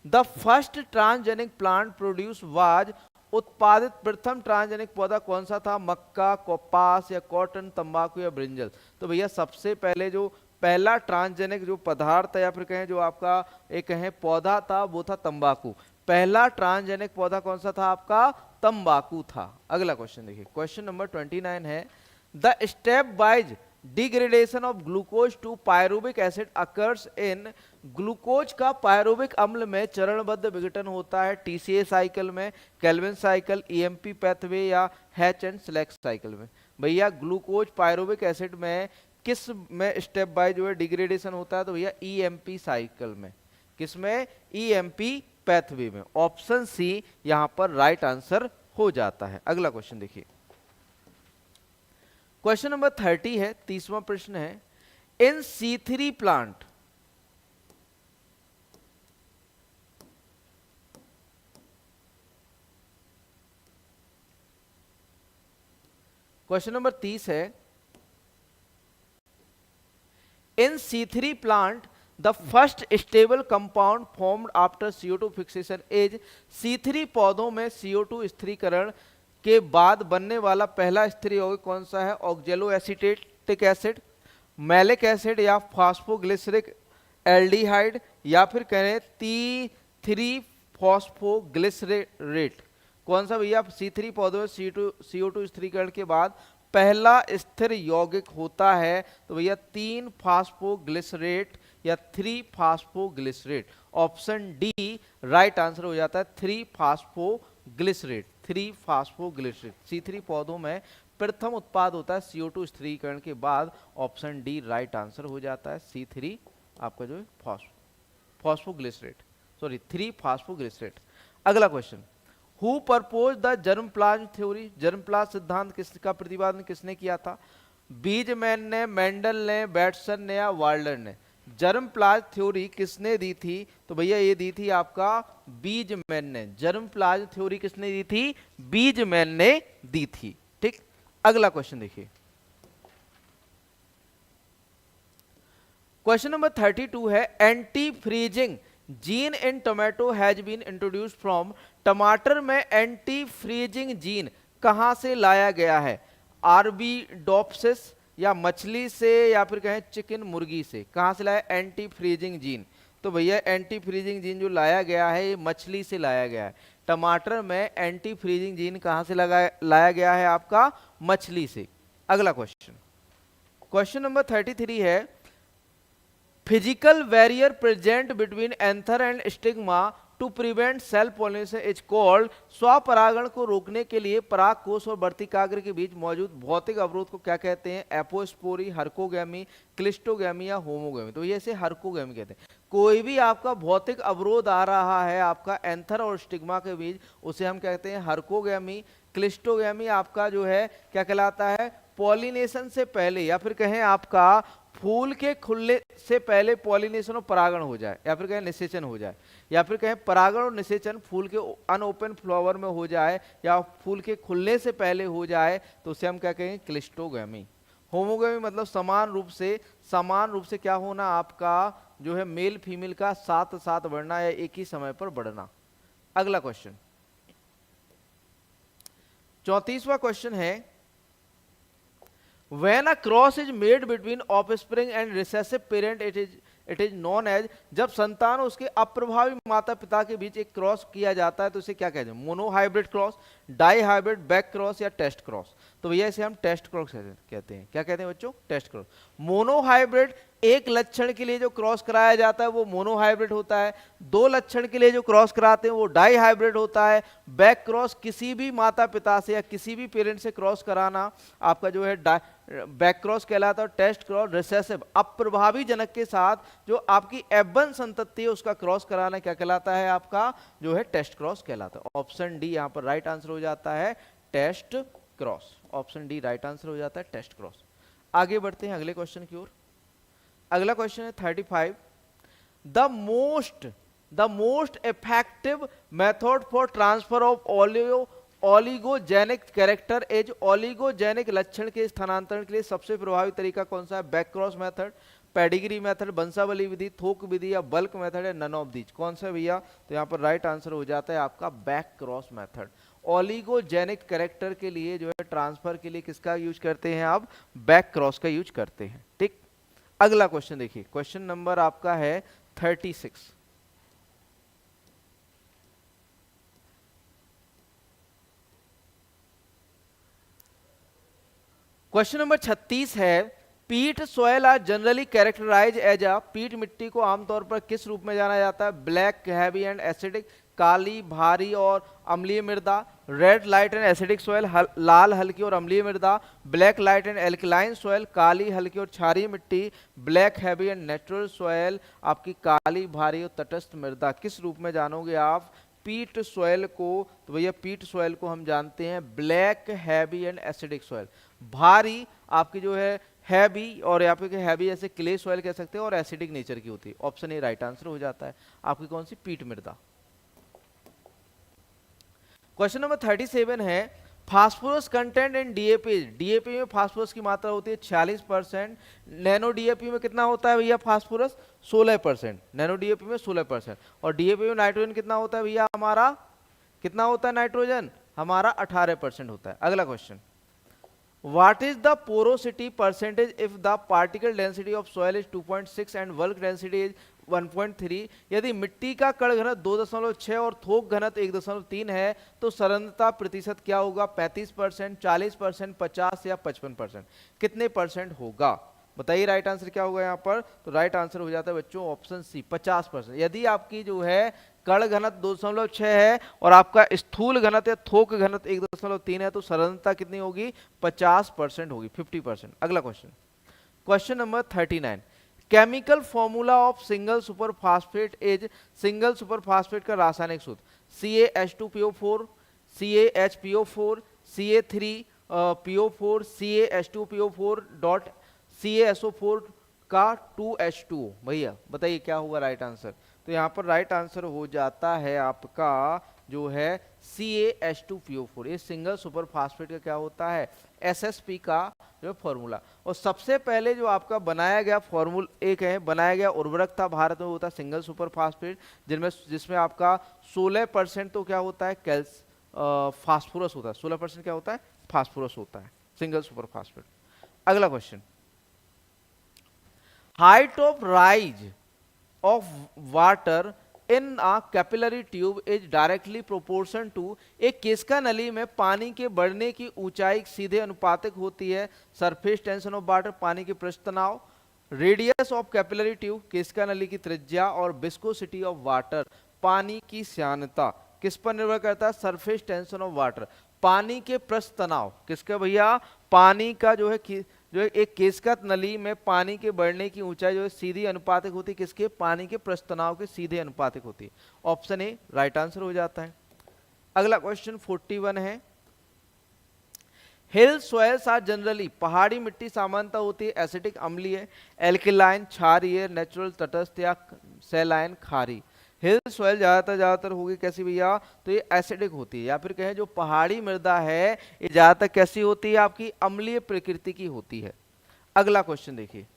the first transgenic plant produce was, उत्पादित प्रथम ट्रांसजेनिक पौधा कौन सा था? मक्का, कपास या कॉटन, तंबाकू या ब्रिंजल। तो भैया सबसे पहले जो पहला ट्रांसजेनिक जो पदार्थ या फिर कहें जो आपका एक कहें पौधा था वो था तंबाकू। पहला ट्रांसजेनिक पौधा कौन सा था? आपका तंबाकू था। अगला क्वेश्चन देखिए, क्वेश्चन नंबर 29 है, the step wise degradation of glucose to pyruvic acid occurs in. Glucose का पायरुविक अम्ल में चरणबद्ध विघटन होता है टीसीए साइकिल में, केल्विन साइकिल, ईएमपी पैथवे या हैच एंड सेलेक्ट साइकिल में। भैया ग्लूकोज पायरुविक एसिड में किस में स्टेप बाय जो है डिग्रेडेशन होता है? तो भैया ईएमपी साइकिल में। किसमें? ईएमपी पैथवे में। ऑप्शन सी यहां पर राइट आंसर हो जाता है। अगला क्वेश्चन देखिए, क्वेश्चन नंबर 30 है, 30वां प्रश्न है, इन C3 प्लांट क्वेश्चन नंबर 30 है, इन C3 plant the first stable compound formed after CO2 fixation is. C3 पौधों में CO2 स्थिरीकरण के बाद बनने वाला पहला स्थिर यौगिक कौन सा है? ऑक्जेलो एसिटेटिक एसिड, मैलिक एसिड या फास्फोग्लिसरिक एल्डिहाइड, या फिर कहें T3 फॉस्फोग्लिसरेट। कौन सा भैया C3 पौधों में CO2 स्थिरीकरण के बाद पहला स्थिर यौगिक होता है? तो भैया 3 फास्फोग्लिसरेट या 3 phosphoglycerate. Option D right answer हो जाता है, 3 फास्फोग्लिसरेट। 3 फास्फोग्लिसरेट C3 पौधों में प्रथम उत्पाद होता है CO2 स्थिरीकरण के बाद। ऑप्शन डी राइट आंसर हो जाता है, C3 आपका जो है फॉस्फोग्लिसरेट, सॉरी 3 फास्फोग्लिसरेट। अगला question, who propose the germplasm theory. Germplasm सिद्धांत किसका प्रतिपादन किसने किया था? बीजमैन ने, मेंडल ने, बैटसन ने या वाल्डर ने। जर्मप्लाज्म थ्योरी किसने दी थी? तो भैया ये दी थी आपका बीजमैन ने। जर्मप्लाज्म थ्योरी किसने दी थी? बीजमैन ने दी थी। ठीक, अगला क्वेश्चन देखिए, क्वेश्चन नंबर 32 है, anti freezing gene in tomato has been introduced from. टमाटर में एंटी फ्रीजिंग जीन कहां से लाया गया है? आरबीडोप्सिस या मछली से या फिर कहें चिकन मुर्गी से। कहां से लाया एंटी फ्रीजिंग जीन? तो भैया एंटी फ्रीजिंग जीन जो लाया गया है ये मछली से लाया गया है। टमाटर में एंटी फ्रीजिंग जीन कहां से लाया गया है? आपका मछली से। अगला क्वेश्चन, क्वेश्चन नंबर 33 है, physical barrier present between anther and stigma to prevent self pollination is called. स्वपरागण को रोकने के लिए पराग कोष और वर्तिकाग्र के बीच मौजूद भौतिक अवरोध को क्या कहते हैं? एपोस्पोरी, हर्कोगैमी, क्लिस्टोगैमी या होमोगैमी। तो ये इसे हर्कोगैमी कहते हैं। कोई भी आपका भौतिक अवरोध आ रहा है आपका एंथर और स्टिग्मा के बीच, उसे हम कहते हैं हर्कोगैमी क्लिस्टोगैमी आपका जो है क्या कहलाता है, पॉलिनेशन से पहले, या फिर कहें आपका फूल के खुलने से पहले पॉलिनेशन और परागण हो जाए, या फिर कहें निषेचन हो जाए, या फिर कहें परागण और निषेचन फूल के अनओपन फ्लावर में हो जाए या फूल के खुलने से पहले हो जाए, तो उसे हम क्या कहेंगे, क्लिस्टोगैमी। होमोगैमी मतलब समान रूप से क्या होना, आपका जो है मेल फीमेल का साथ साथ बढ़ना या एक ही समय पर बढ़ना। अगला क्वेश्चन 34वां क्वेश्चन है, When a cross is made between offspring and recessive parent, it is known as, जब संतान और उसके अप्रभावी माता पिता के बीच एक क्रॉस किया जाता है तो इसे क्या कहते हैं, monohybrid cross, di hybrid, back cross या टेस्ट क्रॉस। तो भैया इसे हम टेस्ट क्रॉस कहते हैं। क्या कहते हैं बच्चों, टेस्ट क्रॉस। मोनोहाइब्रिड एक लक्षण के लिए जो क्रॉस कराया जाता है वो मोनोहाइब्रिड होता है, दो लक्षण के लिए जो क्रॉस कराते हैं वो डाई हाइब्रिड होता है। बैक क्रॉस किसी भी माता पिता से या किसी भी पेरेंट से क्रॉस कराना आपका जो है बैक क्रॉस कहलाता है। टेस्ट क्रॉस रिसेसिव अप्रभावी जनक के साथ जो आपकी एबन संतति है उसका क्रॉस कराना क्या कहलाता है, आपका जो है टेस्ट क्रॉस कहलाता है। ऑप्शन डी यहां पर राइट आंसर हो जाता है, test cross. Option D right answer हो जाता है, टेस्ट क्रॉस। आगे बढ़ते हैं अगले क्वेश्चन की ओर। अगला क्वेश्चन है 35, the most effective method for transfer of oligogenic character as, oligogenic लक्षण के स्थानांतरण के लिए सबसे प्रभावी तरीका कौन सा है, back cross method, pedigree method, वंशावली विधि, थोक विधि या बल्क मेथड है, नन ऑफ दीज। कौन सा भैया, तो यहाँ पर राइट आंसर हो जाता है आपका बैक क्रॉस मेथड। ओलिगोजेनिक कैरेक्टर के लिए जो है ट्रांसफर के लिए किसका यूज करते हैं आप, बैक क्रॉस का यूज करते हैं। ठीक, अगला क्वेश्चन देखिए, क्वेश्चन नंबर आपका है 36। क्वेश्चन नंबर 36 है, peat soil are generally characterize as a, peat मिट्टी को आमतौर पर किस रूप में जाना जाता है, ब्लैक, हैवी एंड एसिडिक, काली, भारी और अम्लीय मृदा, red, light and acidic soil, लाल, हल्की और अम्लीय मृदा, black, light and alkaline soil, काली, हल्की और क्षारीय मिट्टी, black, heavy and natural soil, आपकी काली, भारी और तटस्थ मृदा। किस रूप में जानोगे आप पीट सॉयल को, तो भैया पीट सॉयल को हम जानते हैं black, heavy and acidic soil. भारी आपकी जो है हैवी, और यहाँ पे हैवी ऐसे क्ले सॉयल कह सकते हैं, और एसिडिक नेचर की होती है। ऑप्शन ए राइट आंसर हो जाता है आपकी कौन सी, पीट मृदा। क्वेश्चन नंबर 37 है, phosphorus content in DAP, DAP में फास्फोरस की मात्रा होती है 46%, नैनो डीएपी में कितना होता है भैया फास्फोरस, 16%, नैनो डीएपी में 16%, और डीएपी में नाइट्रोजन कितना होता है भैया हमारा, कितना होता है नाइट्रोजन हमारा 18% होता है। अगला question, What is the porosity percentage if the particle density of soil is 2.6 and bulk density is 1.3? यदि मिट्टी का कण घनत्व 2.6 और थोक घनत्व 1.3 है तो सरलता प्रतिशत क्या होगा, 35%, 40%, 50 या 55%? कितने परसेंट होगा बताइए, राइट आंसर क्या होगा यहाँ पर, तो राइट आंसर हो जाता है बच्चों ऑप्शन सी 50%। यदि आपकी जो है कण घनत्व 2.6 है और आपका स्थूल घनत्व या थोक घनत्व 1.3 है तो सरलता कितनी होगी, 50% होगी, 50%। अगला question, question number 39, chemical formula of single super phosphate is, single super phosphate का रासायनिक सूत्र CaH2PO4, CaHPO4, Ca3PO4, CaH2PO4 dot CaSO4 का 2H2O। भैया बताइए क्या होगा राइट आंसर, तो यहाँ पर राइट आंसर हो जाता है आपका जो है CaH2PO4। ये सिंगल सुपर फास्फेट का क्या होता है, SSP का जो फॉर्मूला। और सबसे पहले जो आपका बनाया गया फॉर्मूला एक है बनाया गया उर्वरक था भारत में, होता है सिंगल सुपर फास्फेट, जिसमें आपका 16% तो क्या होता है फास्फोरस होता है, 16% क्या होता है फास्फोरस होता है, सिंगल सुपर फास्फेट। अगला question, height of rise of water in a capillary tube is directly proportion to, एक केशिका नली में पानी के बढ़ने की ऊंचाई सीधे अनुपातिक होती है सरफेस टेंशन ऑफ वाटर, पानी के पृष्ठ तनाव, रेडियस ऑफ कैपिलरी ट्यूब केशिका नली की त्रिज्या, और विस्कोसिटी ऑफ वाटर पानी की श्यानता। किस पर निर्भर करता है, सरफेस टेंशन ऑफ वाटर, पानी के पृष्ठ तनाव किसका भैया, पानी का जो है एक केशिका नली में पानी के बढ़ने की ऊंचाई जो है सीधी अनुपातिक होती है किसके, पानी के पृष्ठ तनाव के सीधे अनुपातिक होती है। ऑप्शन ए राइट आंसर हो जाता है। अगला क्वेश्चन 41 है, हिल सॉइल्स आर जनरली, पहाड़ी मिट्टी सामान्यतः होती है एसिडिक अम्लीय, एल्किलाइन क्षारीय, नेचुरल तटस्थ या सैलाइन खारी। हिल सॉइल ज्यादातर होगी कैसी भैया, तो ये एसिडिक होती है, या फिर कहें जो पहाड़ी मृदा है ये ज्यादातर कैसी होती है, आपकी अम्लीय प्रकृति की होती है। अगला क्वेश्चन देखिए,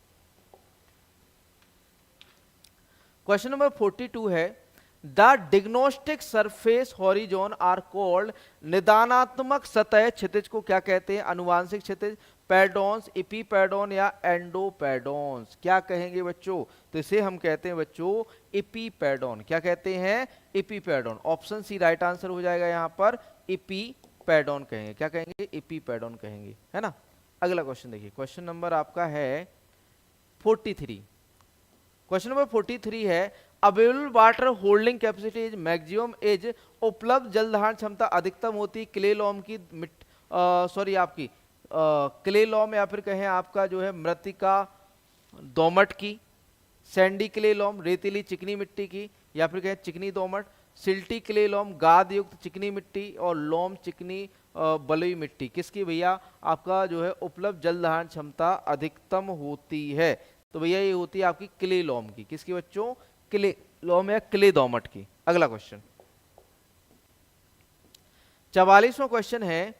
क्वेश्चन नंबर 42 है, the diagnostic surface horizon are called, निदानात्मक सतह क्षितिज को क्या कहते हैं, अनुवांशिक क्षितिज, पैडोन्स, इपीपैडोन या एंडोपैडोन्स, क्या कहेंगे बच्चों, तो इसे हम कहते हैं बच्चों इपीपैडोन। क्या कहते हैं, इपीपैडोन। ऑप्शन सी राइट आंसर हो जाएगा यहां पर, इपीपैडोन कहेंगे। क्या कहेंगे, इपीपैडोन कहेंगे, है ना। अगला क्वेश्चन देखिए, क्वेश्चन नंबर आपका है 43। क्वेश्चन नंबर 43 है, available water holding capacity is maximum is, उपलब्ध जल धारण क्षमता अधिकतम होती है क्ले लॉम की, सॉरी आपकी क्ले लॉम या फिर कहें आपका जो है मृतिका दोमट की, सैंडी क्ले लॉम रेतीली चिकनी मिट्टी की, या फिर कहें चिकनी दोमट, सिल्टी क्ले लॉम गाद युक्त चिकनी मिट्टी, और लॉम चिकनी बलुई मिट्टी, किसकी भैया आपका जो है उपलब्ध जल धारण क्षमता अधिकतम होती है, तो भैया ये होती है आपकी क्ले लॉम की, किसकी बच्चों, क्ले लॉम या क्ले दोमट की। अगला क्वेश्चन 44वां क्वेश्चन है,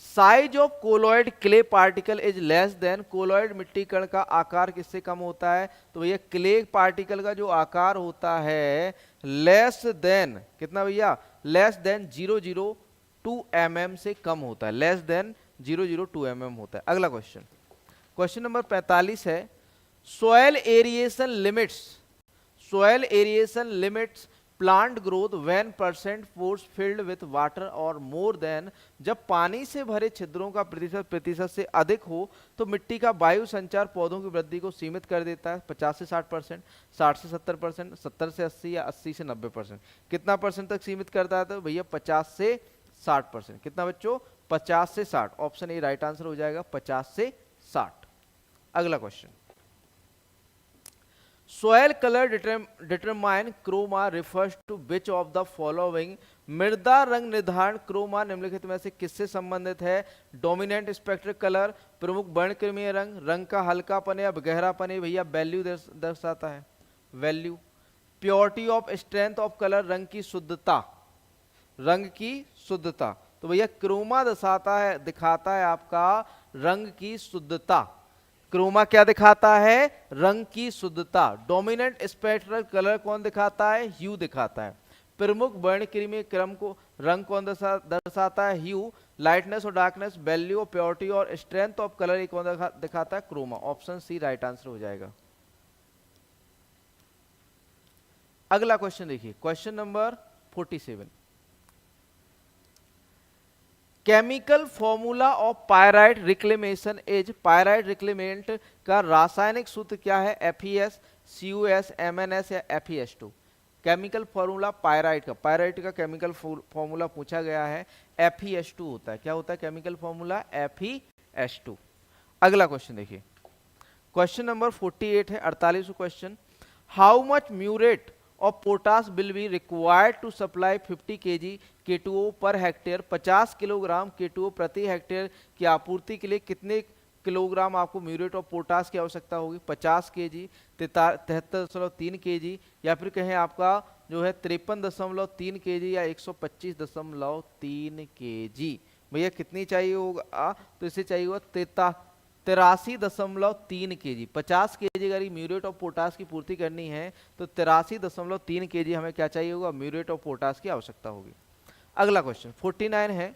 size of colloid clay particle is less than, colloid मिट्टी कण का आकार किससे कम होता है, तो भैया क्ले पार्टिकल का जो आकार होता है लेस देन कितना भैया, लेस देन 002 mm से कम होता है, लेस देन 002 mm होता है। अगला क्वेश्चन, क्वेश्चन नंबर 45 है, soil aeration limits, soil aeration limits plant growth when percent force filled with water or more than, जब पानी से भरे छिद्रों का प्रतिशत से अधिक हो तो मिट्टी का वायु संचार पौधों की वृद्धि को सीमित कर देता है 50 से 60%, 60 से 70%, 70 से 80 या 80 से 90%। कितना परसेंट तक सीमित करता है, तो भैया 50 से 60%। कितना बच्चों, 50 से 60। ऑप्शन ए राइट आंसर हो जाएगा, 50 से 60। अगला question, soil colour determine chroma refers to which of the following, मृदा रंग निर्धारण क्रोमा निम्नलिखित में से किससे संबंधित है, डोमिनेंट स्पेक्ट्रल कलर, प्रमुख वर्णक्रमीय रंग, रंग का हल्कापन या गहरापन, भैया वैल्यू दर्शाता है, value. Purity of strength of colour, रंग की शुद्धता, रंग की शुद्धता, तो भैया क्रोमा दर्शाता है, दिखाता है आपका रंग की शुद्धता। क्रोमा क्या दिखाता है, रंग की शुद्धता। डोमिनेंट स्पेक्ट्रल कलर कौन दिखाता है, ह्यू दिखाता है। प्रमुख वर्णक्रमीय क्रम को रंग कौन दर्शाता है, ह्यू। लाइटनेस और डार्कनेस, वैल्यू और प्योरिटी और स्ट्रेंथ ऑफ कलर ये कौन दिखाता है, chroma. Option C right answer हो जाएगा। अगला क्वेश्चन देखिए, question number 47, chemical formula of pyrite reclamation is, pyrite reclamation का रासायनिक सूत्र क्या है, FeS, CuS, MnS या FeS2। केमिकल फॉर्मूला पायराइट का केमिकल फॉर्मूला पूछा गया है, FeS2 होता है। क्या होता है केमिकल फॉर्मूला, FeS2। अगला क्वेश्चन देखिए, क्वेश्चन नंबर 48 है, 48वां question, how much muriate of potash will be required to supply 50 kg K2O per hectare, 50 kilogram K2O प्रति हेक्टेयर की आपूर्ति के लिए कितने किलोग्राम आपको म्यूरेट ऑफ पोटास की आवश्यकता होगी, 50 kg, 73.3 kg, या फिर कहें आपका जो है 53.3 kg या 125.3 kg। भैया कितनी चाहिए होगा, तो इसे चाहिए होगा 83.3 kg। 50 kg अगर म्यूरेट ऑफ पोटास की पूर्ति करनी है तो 83.3 kg हमें क्या चाहिए होगा, म्यूरेट ऑफ पोटास की आवश्यकता होगी। अगला क्वेश्चन 49 है,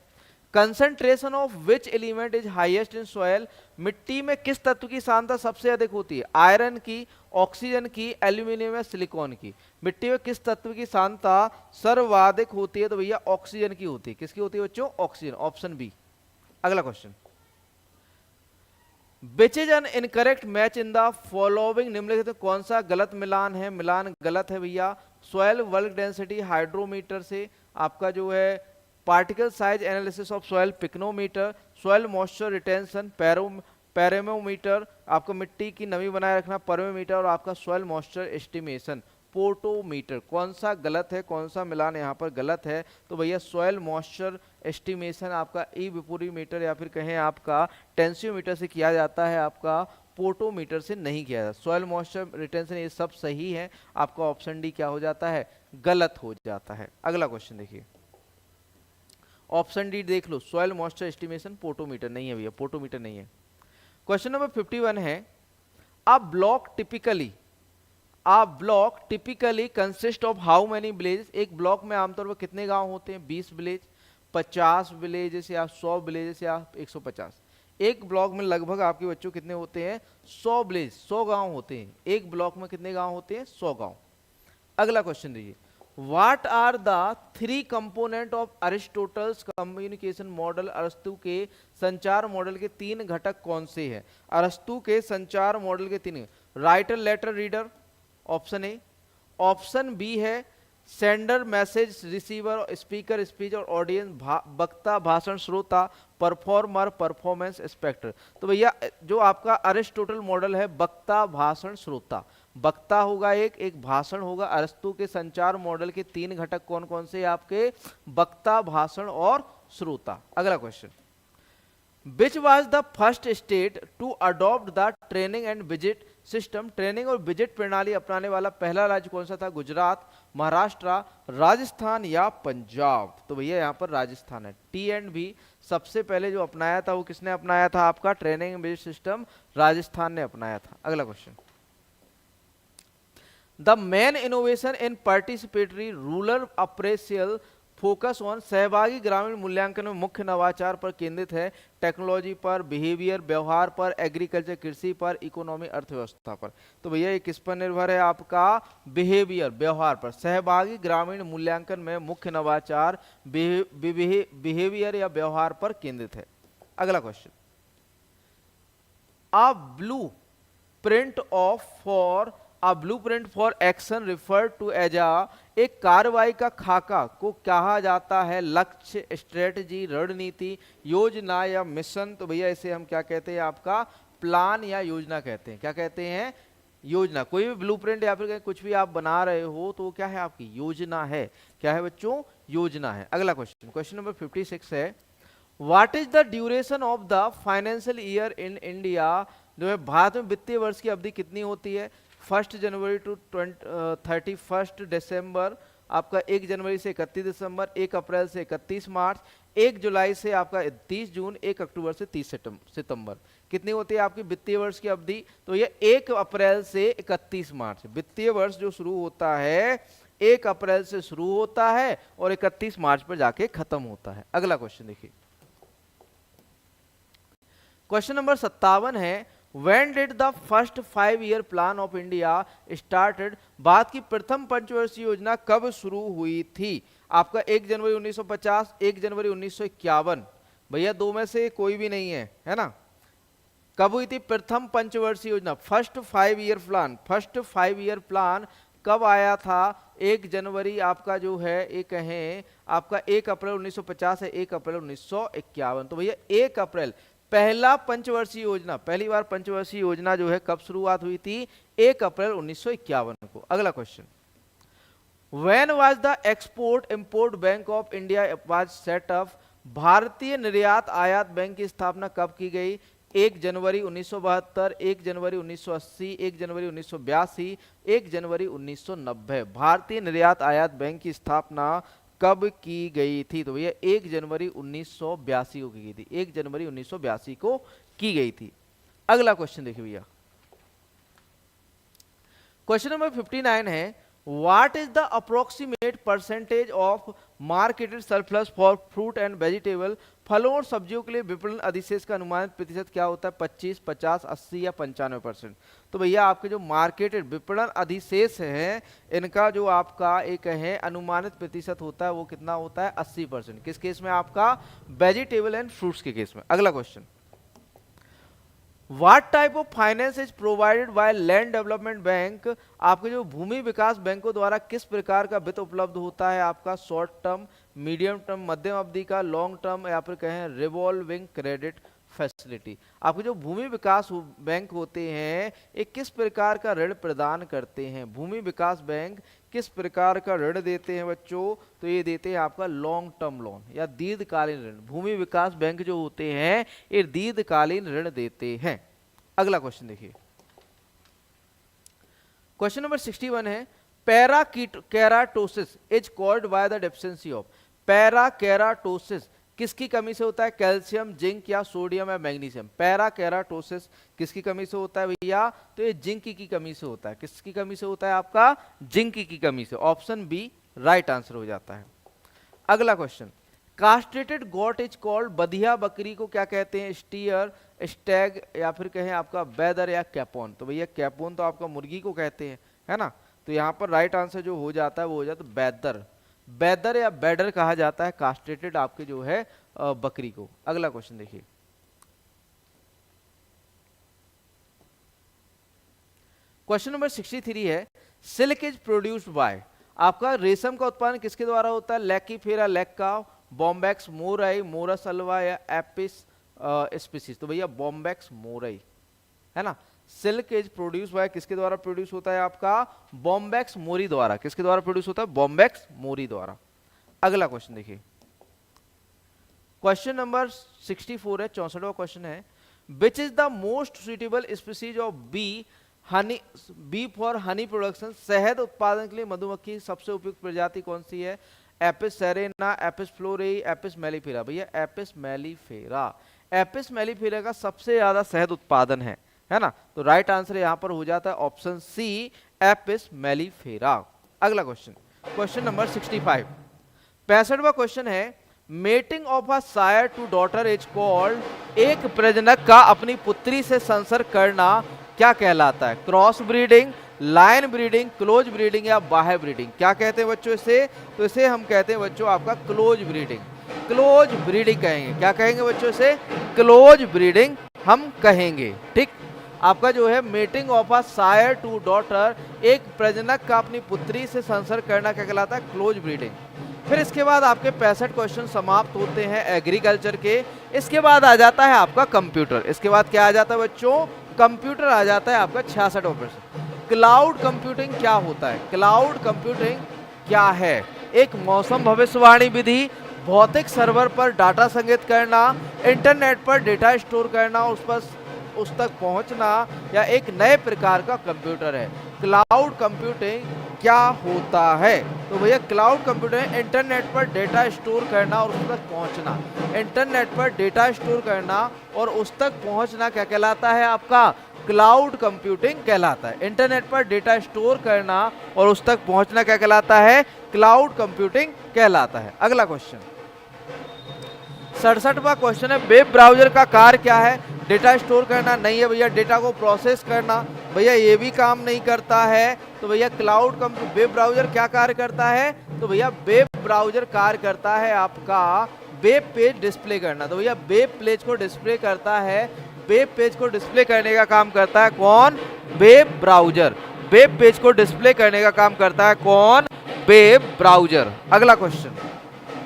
concentration of which element is highest in soil, मिट्टी में किस तत्व की सांद्रता सबसे अधिक होती है, आयरन की, ऑक्सीजन की, एल्यूमिनियम या सिलिकॉन की। मिट्टी में किस तत्व की सांद्रता सर्वाधिक होती है, तो भैया ऑक्सीजन की होती है। किसकी होती है बच्चों, ऑक्सीजन। Option B. अगला question, which is an incorrect match in the following, निम्नलिखित कौन सा गलत मिलान है, मिलान गलत है भैया। सॉइल वर्क डेंसिटी हाइड्रोमीटर से आपका जो है particle size analysis of soil pycnometer, soil moisture retention parameter, आपको मिट्टी की नमी बनाए रखना परमेमीटर, और आपका सॉइल मॉइस्चर एस्टिमेशन पोटोमीटर। कौन सा गलत है, कौन सा मिलान यहाँ पर गलत है? तो भैया सॉइल मॉइस्चर एस्टिमेशन आपका इवेपोरीमीटर या फिर कहें आपका टेंसियोमीटर से किया जाता है, आपका पोटोमीटर से नहीं किया जाता। सॉइल मॉइस्चर रिटेंशन ये सब सही है, आपका ऑप्शन डी क्या हो जाता है? गलत हो जाता है। अगला क्वेश्चन देखिए, ऑप्शन डी देख लो, सॉइल मॉइस्चर एस्टिमेशन पोटोमीटर नहीं है भैया, पोटोमीटर नहीं है। क्वेश्चन नंबर 51 है, a block typically consist of how many village? एक ब्लॉक में आमतौर पर कितने गांव होते हैं? 20 विलेज, 50 विलेजेस या 100 विलेजेस या 150? एक ब्लॉक में लगभग आपके बच्चों कितने होते हैं? 100 विलेज, 100 गांव होते हैं। एक ब्लॉक में कितने गांव होते हैं? 100 गांव। अगला क्वेश्चन देखिए, What are the three component of Aristotle's communication model? अरस्तु के संचार मॉडल के तीन घटक कौन से हैं? अरस्तु के संचार मॉडल के तीन, writer, letter, reader, option A. Option B है sender, message, receiver, speaker, speech और ऑडियंस, वक्ता, भाषण, श्रोता, परफॉर्मर, परफॉर्मेंस, स्पेक्टर। तो भैया जो आपका अरिस्टोटल मॉडल है, वक्ता, भाषण, श्रोता, वक्ता होगा एक भाषण होगा। अरस्तु के संचार मॉडल के तीन घटक कौन कौन से आपके? वक्ता, भाषण और श्रोता। अगला question, which was the first state to adopt the training and visit system? Training और विजिट प्रणाली अपनाने वाला पहला राज्य कौन सा था? गुजरात, महाराष्ट्र, राजस्थान या पंजाब? तो भैया यहाँ पर राजस्थान है। टी एंड बी सबसे पहले जो अपनाया था वो किसने अपनाया था? आपका training and visit system Rajasthan ने अपनाया था। अगला question, the main innovation in participatory rural appraisal focus on, सहभागी ग्रामीण मूल्यांकन में मुख्य नवाचार पर केंद्रित है, टेक्नोलॉजी पर, बिहेवियर व्यवहार पर, एग्रीकल्चर कृषि पर, इकोनॉमी अर्थव्यवस्था पर? तो भैया ये किस पर निर्भर है? आपका बिहेवियर व्यवहार पर। सहभागी ग्रामीण मूल्यांकन में मुख्य नवाचार बिहेवियर या व्यवहार पर केंद्रित है। अगला question, a blueprint for action refer to as एक कार्रवाई का खाका को कहा जाता है? लक्ष्य, स्ट्रेटजी, रणनीति, योजना या मिशन? तो भैया इसे हम क्या कहते हैं? आपका प्लान या योजना कहते हैं। क्या कहते हैं? योजना। कोई भी ब्लूप्रिंट या फिर कुछ भी आप बना रहे हो तो क्या है? आपकी योजना है। क्या है बच्चों? योजना है। अगला क्वेश्चन, क्वेश्चन नंबर 56 है, what is the duration of the financial year in India? जो है भारत में वित्तीय वर्ष की अवधि कितनी होती है? 1 जनवरी टू 31 दिसंबर, आपका 1 जनवरी से 31 दिसंबर, 1 अप्रैल से 31 मार्च, 1 जुलाई से आपका 30 जून, 1 अक्टूबर से 30 सितंबर। कितनी होती है आपकी वित्तीय वर्ष की अवधि? तो ये 1 अप्रैल से 31 मार्च। वित्तीय वर्ष जो शुरू होता है 1 अप्रैल से शुरू होता है और 31 मार्च पर जाके खत्म होता है। अगला क्वेश्चन देखिए, क्वेश्चन नंबर 57 है, When did the first 5-year plan of India started? Bharat की प्रथम पंचवर्षीय योजना कब शुरू हुई थी? आपका 1 जनवरी 1950, 1 जनवरी 1951। भैया दो में से कोई भी नहीं है ना? कब हुई थी प्रथम पंचवर्षीय योजना? फर्स्ट 5-year प्लान कब आया था? 1 जनवरी आपका जो है ये कहें आपका 1 अप्रैल 1950 है, 1 अप्रैल 1951। तो भैया 1 अप्रैल पहला पंचवर्षीय योजना, पहली बार पंचवर्षीय योजना जो है कब शुरुआत हुई थी? 1 अप्रैल 1951 को। अगला question, when was the export import bank of India was set up? भारतीय निर्यात आयात बैंक की स्थापना कब की गई? 1 जनवरी 1972, 1 जनवरी 1980, 1 जनवरी 1982, 1 जनवरी 1990। भारतीय निर्यात आयात बैंक की स्थापना कब की गई थी? तो भैया 1 जनवरी 1982 को की गई थी। 1 जनवरी 1982 को की गई थी। अगला क्वेश्चन देखिए भैया, क्वेश्चन नंबर 59 है, what is the approximate percentage of marketed surplus for fruit and vegetable? फलों और सब्जियों के लिए विपणन अधिशेष का अनुमानित प्रतिशत क्या होता है? 25, 50, 80 या 95%? तो भैया आपके जो मार्केटेड विपणन अधिशेष है इनका जो आपका एक है अनुमानित प्रतिशत होता है वो कितना होता है? 80%। किस केस में? आपका वेजिटेबल एंड फ्रूट्स के केस में। अगला question, What type of finance is provided by land development bank? आपके जो भूमि विकास बैंकों द्वारा किस प्रकार का वित्त उपलब्ध होता है? आपका शॉर्ट टर्म, मीडियम टर्म, मध्यम अवधि का, लॉन्ग टर्म या फिर कहें रिवॉल्विंग क्रेडिट फैसिलिटी। आपके जो भूमि विकास बैंक होते हैं ये किस प्रकार का ऋण प्रदान करते हैं? भूमि विकास बैंक किस प्रकार का ऋण देते हैं बच्चों? तो ये देते हैं आपका लॉन्ग टर्म लोन या दीर्घकालीन ऋण। भूमि विकास बैंक जो होते हैं ये दीर्घकालीन ऋण देते हैं। अगला क्वेश्चन देखिए, क्वेश्चन नंबर 61 है, parakeratosis is called by the deficiency of. Parakeratosis किसकी कमी से होता है? कैल्शियम, जिंक या सोडियम या मैग्नीशियम। पैराकेराटोसिस किसकी कमी से होता है भैया? तो ये जिंक की कमी से होता है। किसकी कमी से होता है? आपका जिंक की कमी से। ऑप्शन बी राइट आंसर हो जाता है। अगला question, castrated got is called. बधिया बकरी को क्या कहते हैं? स्टीयर, स्टैग या फिर कहें आपका बैदर या कैपोन। तो भैया कैपोन तो आपका मुर्गी को कहते हैं, है ना। तो यहाँ पर राइट आंसर जो हो जाता है वो हो जाता है बैदर। बैदर या बैडर कहा जाता है कास्ट्रेटेड आपके जो है बकरी को। अगला क्वेश्चन देखिए, क्वेश्चन नंबर 63 है, सिल्क इज प्रोड्यूस्ड बाय। आपका रेशम का उत्पादन किसके द्वारा होता है? लैकीफेरा लैक्का, बॉम्बैक्स मोराई, मोरस अल्वा या एपिस स्पीसीज। तो भैया बॉम्बैक्स मोराई, है ना। सिल्क इज प्रोड्यूस बाय किसके द्वारा प्रोड्यूस होता है? आपका बॉम्बैक्स मोरी द्वारा। किसके द्वारा प्रोड्यूस होता है? बॉम्बैक्स मोरी द्वारा। अगला क्वेश्चन देखिए, क्वेश्चन नंबर 64 है, 64वां क्वेश्चन है, which is the most suitable species of bee honey, bee for honey production. शहद उत्पादन के लिए मधुमक्खी सबसे उपयुक्त प्रजाति कौन सी है? Apis cerana, Apis florea, Apis mellifera. भैया एपिस मेलिफेरा। एपिस मेलिफेरा का सबसे ज्यादा शहद उत्पादन है ना। तो राइट आंसर यहां पर हो जाता है ऑप्शन सी एपिस मेलिफेरा। अगला क्वेश्चन, क्वेश्चन नंबर 65, 65वां क्वेश्चन है, mating of a sire to daughter is called. एक प्रजनक का अपनी पुत्री से संसर्ग करना क्या कहलाता है? Cross breeding, line breeding, close breeding या बाह्य ब्रीडिंग। क्या कहते हैं बच्चों इसे? तो इसे हम कहते हैं बच्चों आपका क्लोज ब्रीडिंग। क्लोज ब्रीडिंग कहेंगे। क्या कहेंगे बच्चों इसे? क्लोज ब्रीडिंग हम कहेंगे। ठीक, आपका जो है mating of a sire to daughter, एक प्रजनक का अपनी पुत्री से संसर्ग करना क्या कहलाता है? Close breeding. फिर इसके बाद आपके 65 क्वेश्चन समाप्त होते हैं एग्रीकल्चर के। इसके बाद आ जाता है आपका कंप्यूटर। इसके बाद क्या आ जाता है बच्चों? कंप्यूटर आ जाता है आपका 66वां प्रश्न। क्लाउड कंप्यूटिंग क्या होता है? क्लाउड कंप्यूटिंग क्या है? एक मौसम भविष्यवाणी विधि, भौतिक सर्वर पर डाटा संग्रहित करना, इंटरनेट पर डेटा स्टोर करना और उस तक पहुंचना, या एक नए प्रकार का कंप्यूटर है। क्लाउड कंप्यूटिंग क्या होता है? तो भैया क्लाउड कंप्यूटिंग इंटरनेट पर डेटा स्टोर करना और उस तक पहुंचना। इंटरनेट पर डेटा स्टोर करना और उस तक पहुंचना क्या कहलाता है? आपका क्लाउड कंप्यूटिंग कहलाता है। इंटरनेट पर डेटा स्टोर करना और उस तक पहुंचना क्या कहलाता है? क्लाउड कंप्यूटिंग कहलाता है। अगला क्वेश्चन 67वां क्वेश्चन है, वेब ब्राउजर का कार्य क्या है? डेटा स्टोर करना नहीं है भैया, डेटा को प्रोसेस करना भैया ये भी काम नहीं करता है। तो भैया वेब ब्राउजर क्या कार्य करता है? तो भैया वेब ब्राउजर कार्य करता है आपका वेब पेज डिस्प्ले करना। तो भैया वेब पेज को डिस्प्ले करता है, वेब पेज को डिस्प्ले करने का काम करता है कौन? Web browser. वेब पेज को डिस्प्ले करने का काम करता है कौन? Web browser. अगला क्वेश्चन,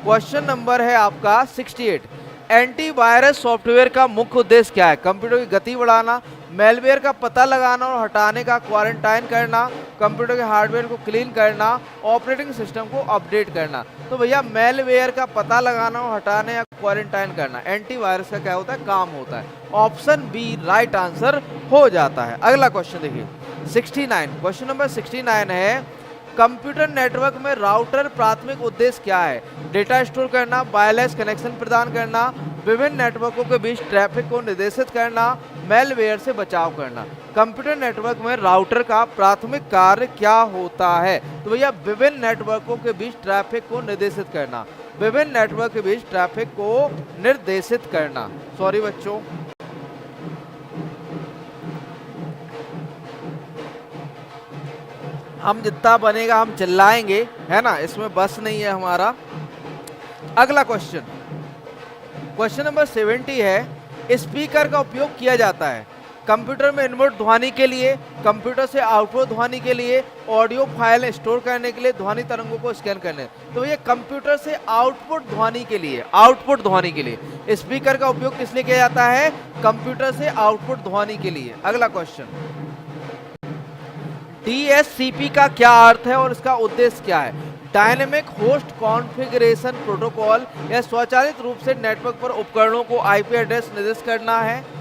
क्वेश्चन नंबर है आपका 68, एंटीवायरस सॉफ्टवेयर का मुख्य उद्देश्य क्या है? कंप्यूटर की गति बढ़ाना, मेलवेयर का पता लगाना और हटाने का, क्वारंटाइन करना, कंप्यूटर के हार्डवेयर को क्लीन करना, ऑपरेटिंग सिस्टम को अपडेट करना। तो भैया मेलवेयर का पता लगाना और हटाने या क्वारंटाइन करना एंटीवायरस का क्या होता है? काम होता है। ऑप्शन बी राइट आंसर हो जाता है। अगला क्वेश्चन देखिए 69, क्वेश्चन नंबर 69 है, कंप्यूटर नेटवर्क में राउटर प्राथमिक उद्देश्य क्या है? डेटा स्टोर करना, वायरलेस कनेक्शन प्रदान करना, विभिन्न नेटवर्कों के बीच ट्रैफिक को निर्देशित करना, मेलवेयर से बचाव करना। कंप्यूटर नेटवर्क में राउटर का प्राथमिक कार्य क्या होता है? तो भैया विभिन्न नेटवर्कों के बीच ट्रैफिक को निर्देशित करना, विभिन्न नेटवर्क के बीच ट्रैफिक को निर्देशित करना। सॉरी बच्चों, हम जितना बनेगा हम चिल्लाएंगे, है ना, इसमें बस नहीं है हमारा। अगला क्वेश्चन, क्वेश्चन नंबर 70 है, स्पीकर का उपयोग किया जाता है कंप्यूटर में इनपुट ध्वनि के लिए, कंप्यूटर से आउटपुट ध्वनि के लिए, ऑडियो फाइल स्टोर करने के लिए, ध्वनि तरंगों को स्कैन करने। तो ये कंप्यूटर से आउटपुट ध्वनि के लिए, आउटपुट ध्वनि के लिए स्पीकर का उपयोग किस लिए किया जाता है? कंप्यूटर से आउटपुट ध्वनि के लिए। अगला क्वेश्चन, डीएससीपी का क्या अर्थ है और इसका उद्देश्य क्या है? डायनेमिक होस्ट कॉन्फ़िगरेशन प्रोटोकॉल, यह स्वचालित रूप से नेटवर्क पर उपकरणों को आईपी एड्रेस निर्दिष्ट करना है।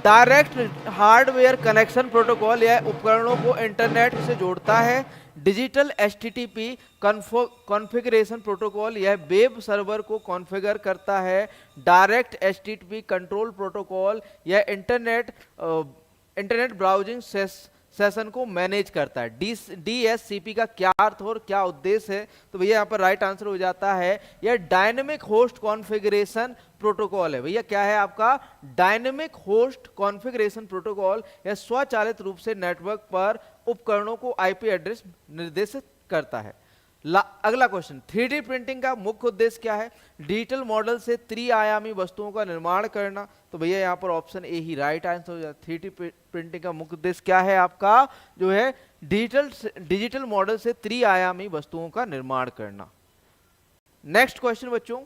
डायरेक्ट हार्डवेयर कनेक्शन प्रोटोकॉल, यह उपकरणों को इंटरनेट से जोड़ता है। डिजिटल एचटीटीपी कॉन्फ़िगरेशन प्रोटोकॉल, यह वेब सर्वर को कॉन्फ़िगर करता है। डायरेक्ट एचटीटीपी कंट्रोल प्रोटोकॉल, यह इंटरनेट ब्राउजिंग सेशन को मैनेज करता है। डीएससीपी का क्या अर्थ और क्या उद्देश्य है? तो भैया यहाँ पर राइट आंसर हो जाता है, यह डायनेमिक होस्ट कॉन्फ़िगरेशन प्रोटोकॉल है। भैया क्या है आपका? डायनेमिक होस्ट कॉन्फ़िगरेशन प्रोटोकॉल, यह स्वचालित रूप से नेटवर्क पर उपकरणों को आईपी एड्रेस निर्देशित करता है। अगला क्वेश्चन, 3D प्रिंटिंग का मुख्य उद्देश्य क्या है? डिजिटल मॉडल से त्रिआयामी वस्तुओं का निर्माण करना। तो भैया यहाँ पर option A he right answer हो जाता है। 3D प्रिंटिंग का मुख्य उद्देश्य क्या है आपका? जो है डिजिटल मॉडल से त्रिआयामी वस्तुओं का निर्माण करना। नेक्स्ट क्वेश्चन बच्चों,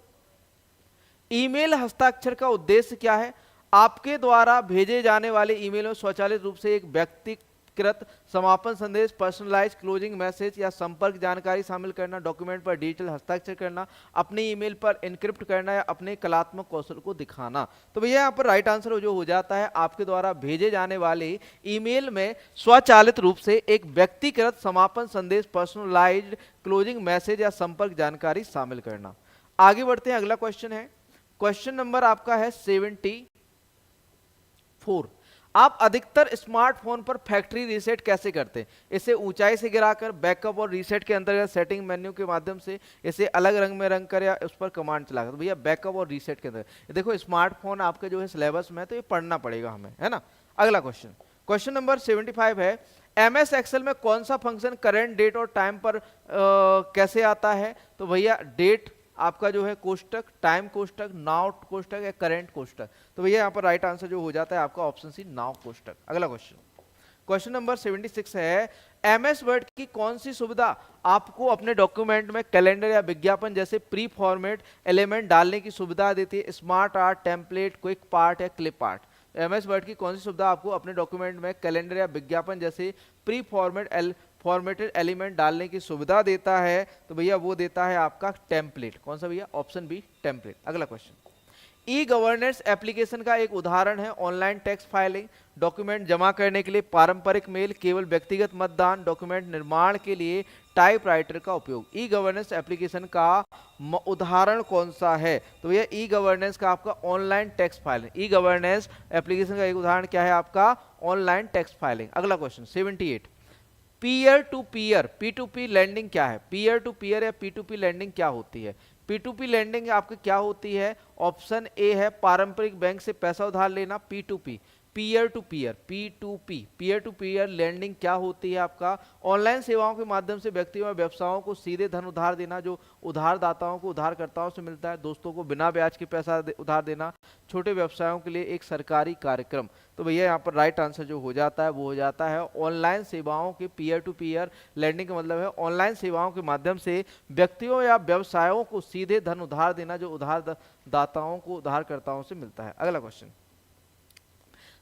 ईमेल हस्ताक्षर का उद्देश्य क्या है? आपके द्वारा भेजे जाने वाले ईमेल में स्वचालित रूप से एक व्यक्तिगत समापन संदेश, पर्सनलाइज क्लोजिंग मैसेज या संपर्क जानकारी शामिल करना, डॉक्यूमेंट पर डिजिटल हस्ताक्षर करना, अपने ईमेल पर एन्क्रिप्ट करना या अपने कलात्मक कौशल को दिखाना। तो भैया यहाँ पर राइट आंसर जो हो जाता है, आपके द्वारा भेजे जाने वाले ईमेल में स्वचालित रूप से एक व्यक्तिगत समापन संदेश, पर्सनलाइज्ड क्लोजिंग मैसेज या संपर्क जानकारी शामिल करना। आगे बढ़ते हैं, अगला क्वेश्चन है, क्वेश्चन नंबर आपका है 74। आप अधिकतर स्मार्टफोन पर फैक्ट्री रीसेट कैसे करते हैं? इसे ऊंचाई से गिराकर, बैकअप और रीसेट के अंतर्गत सेटिंग मेन्यू के माध्यम से, इसे अलग रंग में रंग कर, या उस पर कमांड चलाकर। तो भैया बैकअप और रीसेट के अंदर देखो स्मार्टफोन आपके जो है सिलेबस में है, तो ये पढ़ना पड़ेगा हमें, है ना। अगला क्वेश्चन, क्वेश्चन नंबर 75 है, एमएस एक्सेल में कौन सा फंक्शन करेंट डेट और टाइम पर कैसे आता है? तो भैया डेट आपका जो है कोष्टक, टाइम कोष्टक, नाउ कोष्टक या करंट कोष्टक। तो भैया यहाँ पर राइट आंसर जो हो जाता है आपका ऑप्शन सी, नाउ कोष्टक। अगला क्वेश्चन, क्वेश्चन नंबर 76 है, एमएस वर्ड की कौन सी सुविधा आपको अपने डॉक्यूमेंट में कैलेंडर या विज्ञापन जैसे प्री फॉर्मेट एलिमेंट डालने की सुविधा देती है? Smart art, template, quick part या क्लिप आर्ट। एमएस वर्ड की कौन सी सुविधा आपको अपने डॉक्यूमेंट में कैलेंडर या विज्ञापन जैसे प्री फॉर्मेटेड एलिमेंट डालने की सुविधा देता है? तो भैया वो देता है आपका टेम्पलेट। कौन सा भैया? Option B, template. अगला क्वेश्चन, ई गवर्नेंस एप्लीकेशन का एक उदाहरण है ऑनलाइन टैक्स फाइलिंग, डॉक्यूमेंट जमा करने के लिए पारंपरिक मेल, केवल व्यक्तिगत मतदान, डॉक्यूमेंट निर्माण के लिए टाइपराइटर का उपयोग। ई गवर्नेंस एप्लीकेशन का उदाहरण कौन सा है? तो भैया ई गवर्नेंस का आपका online tax filing. E governance application का एक उदाहरण क्या है आपका? Online tax filing. अगला question 78, peer to peer, P2P lending क्या है? पीयर टू पीयर या P2P लैंडिंग क्या होती है? P2P लैंडिंग आपकी क्या होती है? ऑप्शन ए है पारंपरिक बैंक से पैसा उधार लेना, P2P। Peer to peer, P2P, peer to peer lending क्या होती है आपका? ऑनलाइन सेवाओं के माध्यम से व्यक्तियों और व्यवसायों को सीधे धन उधार देना, जो उधारदाताओं को उधारकर्ताओं से मिलता है, दोस्तों को बिना ब्याज के पैसा उधार देना, छोटे व्यवसायों के लिए एक सरकारी कार्यक्रम। तो भैया यहाँ पर राइट आंसर जो हो जाता है वो हो जाता है ऑनलाइन सेवाओं के पीयर टू पीयर लैंडिंग का मतलब है ऑनलाइन सेवाओं के माध्यम से व्यक्तियों या व्यवसायों को सीधे धन उधार देना, जो उधारदाताओं को उधारकर्ताओं से मिलता है। अगला क्वेश्चन,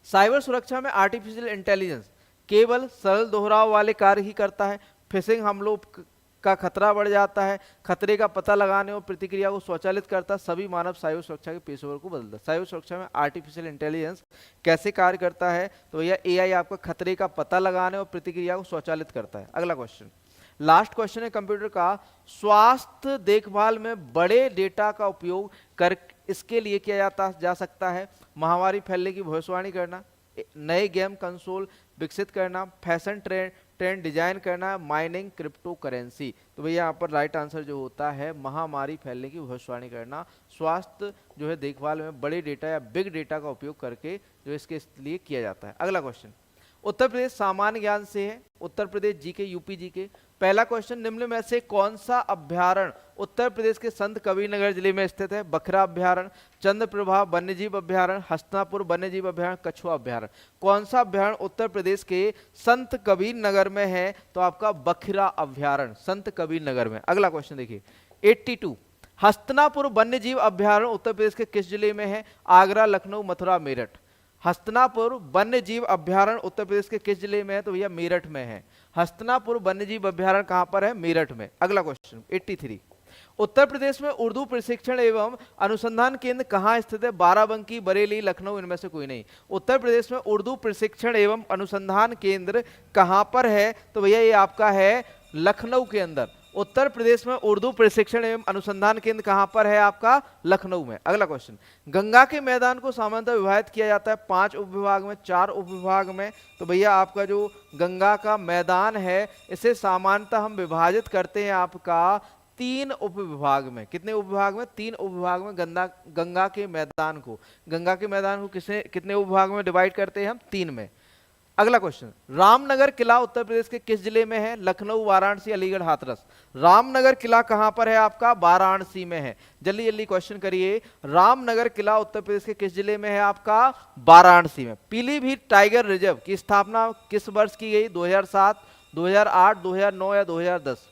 साइबर सुरक्षा में आर्टिफिशियल इंटेलिजेंस केवल सरल दोहराव वाले कार्य ही करता है? फिशिंग हमलों का खतरा बढ़ जाता है, खतरे का पता लगाने और प्रतिक्रिया को स्वचालित करता, सभी मानव साइबर सुरक्षा के पेशेवर को बदलता। साइबर सुरक्षा में आर्टिफिशियल इंटेलिजेंस कैसे कार्य करता है? तो भैया एआई आपका खतरे का पता लगाने और प्रतिक्रिया को स्वचालित करता है। अगला क्वेश्चन, लास्ट क्वेश्चन है कंप्यूटर का, स्वास्थ्य देखभाल में बड़े डेटा का उपयोग कर इसके लिए किया जा सकता है? महामारी फैलने की भविष्यवाणी करना, नए गेम कंसोल विकसित करना, फैशन ट्रेंड डिजाइन करना, माइनिंग, क्रिप्टो करेंसी। तो भैया यहाँ पर राइट आंसर जो होता है महामारी फैलने की भविष्यवाणी करना, स्वास्थ्य जो है देखभाल में बड़े डेटा या बिग डेटा का उपयोग करके जो इसके लिए किया जाता है। अगला क्वेश्चन, उत्तर प्रदेश सामान्य ज्ञान से है, Uttar Pradesh GK UP GK. पहला क्वेश्चन, निम्न में से कौन सा अभ्यारण्य उत्तर प्रदेश के संत कबीरनगर जिले में स्थित है? बखरा अभ्यारण्य, चंद्रप्रभा वन्यजीव अभ्यारण्य, हस्तिनापुर वन्यजीव अभ्यारण्य, कछुआ अभ्यारण्य। कौन सा अभ्यारण्य उत्तर प्रदेश के संत कबीरनगर में है? तो आपका बखरा अभ्यारण्य, संत कबीरनगर में। अगला क्वेश्चन देखिए 82, हस्तिनापुर वन्यजीव अभ्यारण्य उत्तर प्रदेश के किस जिले में है? आगरा, लखनऊ, मथुरा, मेरठ। हस्तिनापुर वन्यजीव अभ्यारण्य उत्तर प्रदेश के किस जिले में है? तो भैया मेरठ में है। हस्तिनापुर वन्यजीव अभ्यारण्य कहां पर है? मेरठ में। अगला क्वेश्चन 83, उत्तर प्रदेश में उर्दू प्रशिक्षण एवं अनुसंधान केंद्र कहां स्थित है? बाराबंकी, बरेली, लखनऊ, इनमें से कोई नहीं। उत्तर प्रदेश में उर्दू प्रशिक्षण एवं अनुसंधान केंद्र कहां पर है? तो भैया ये आपका है लखनऊ के अंदर। उत्तर प्रदेश में उर्दू प्रशिक्षण एवं अनुसंधान केंद्र कहां पर है? आपका लखनऊ में। अगला क्वेश्चन, गंगा के मैदान को सामान्यतः विभाजित किया जाता है 5 उपविभाग में, 4 उपविभाग में। तो भैया आपका जो गंगा का मैदान है इसे सामान्यतः हम विभाजित करते हैं आपका 3 उपविभाग में। कितने उपविभाग में? 3 उपविभाग में गंगा के मैदान को। गंगा के मैदान को कितने उपविभाग में डिवाइड करते हैं हम? 3 में। अगला क्वेश्चन, रामनगर किला उत्तर प्रदेश के किस जिले में है? लखनऊ, वाराणसी, अलीगढ़, हाथरस। रामनगर किला कहां पर है? आपका वाराणसी में है। जल्दी जल्दी क्वेश्चन करिए, रामनगर किला उत्तर प्रदेश के किस जिले में है? आपका वाराणसी में। पीलीभीत टाइगर रिजर्व की स्थापना किस वर्ष की गई? 2007, 2008, 2009 या 2010?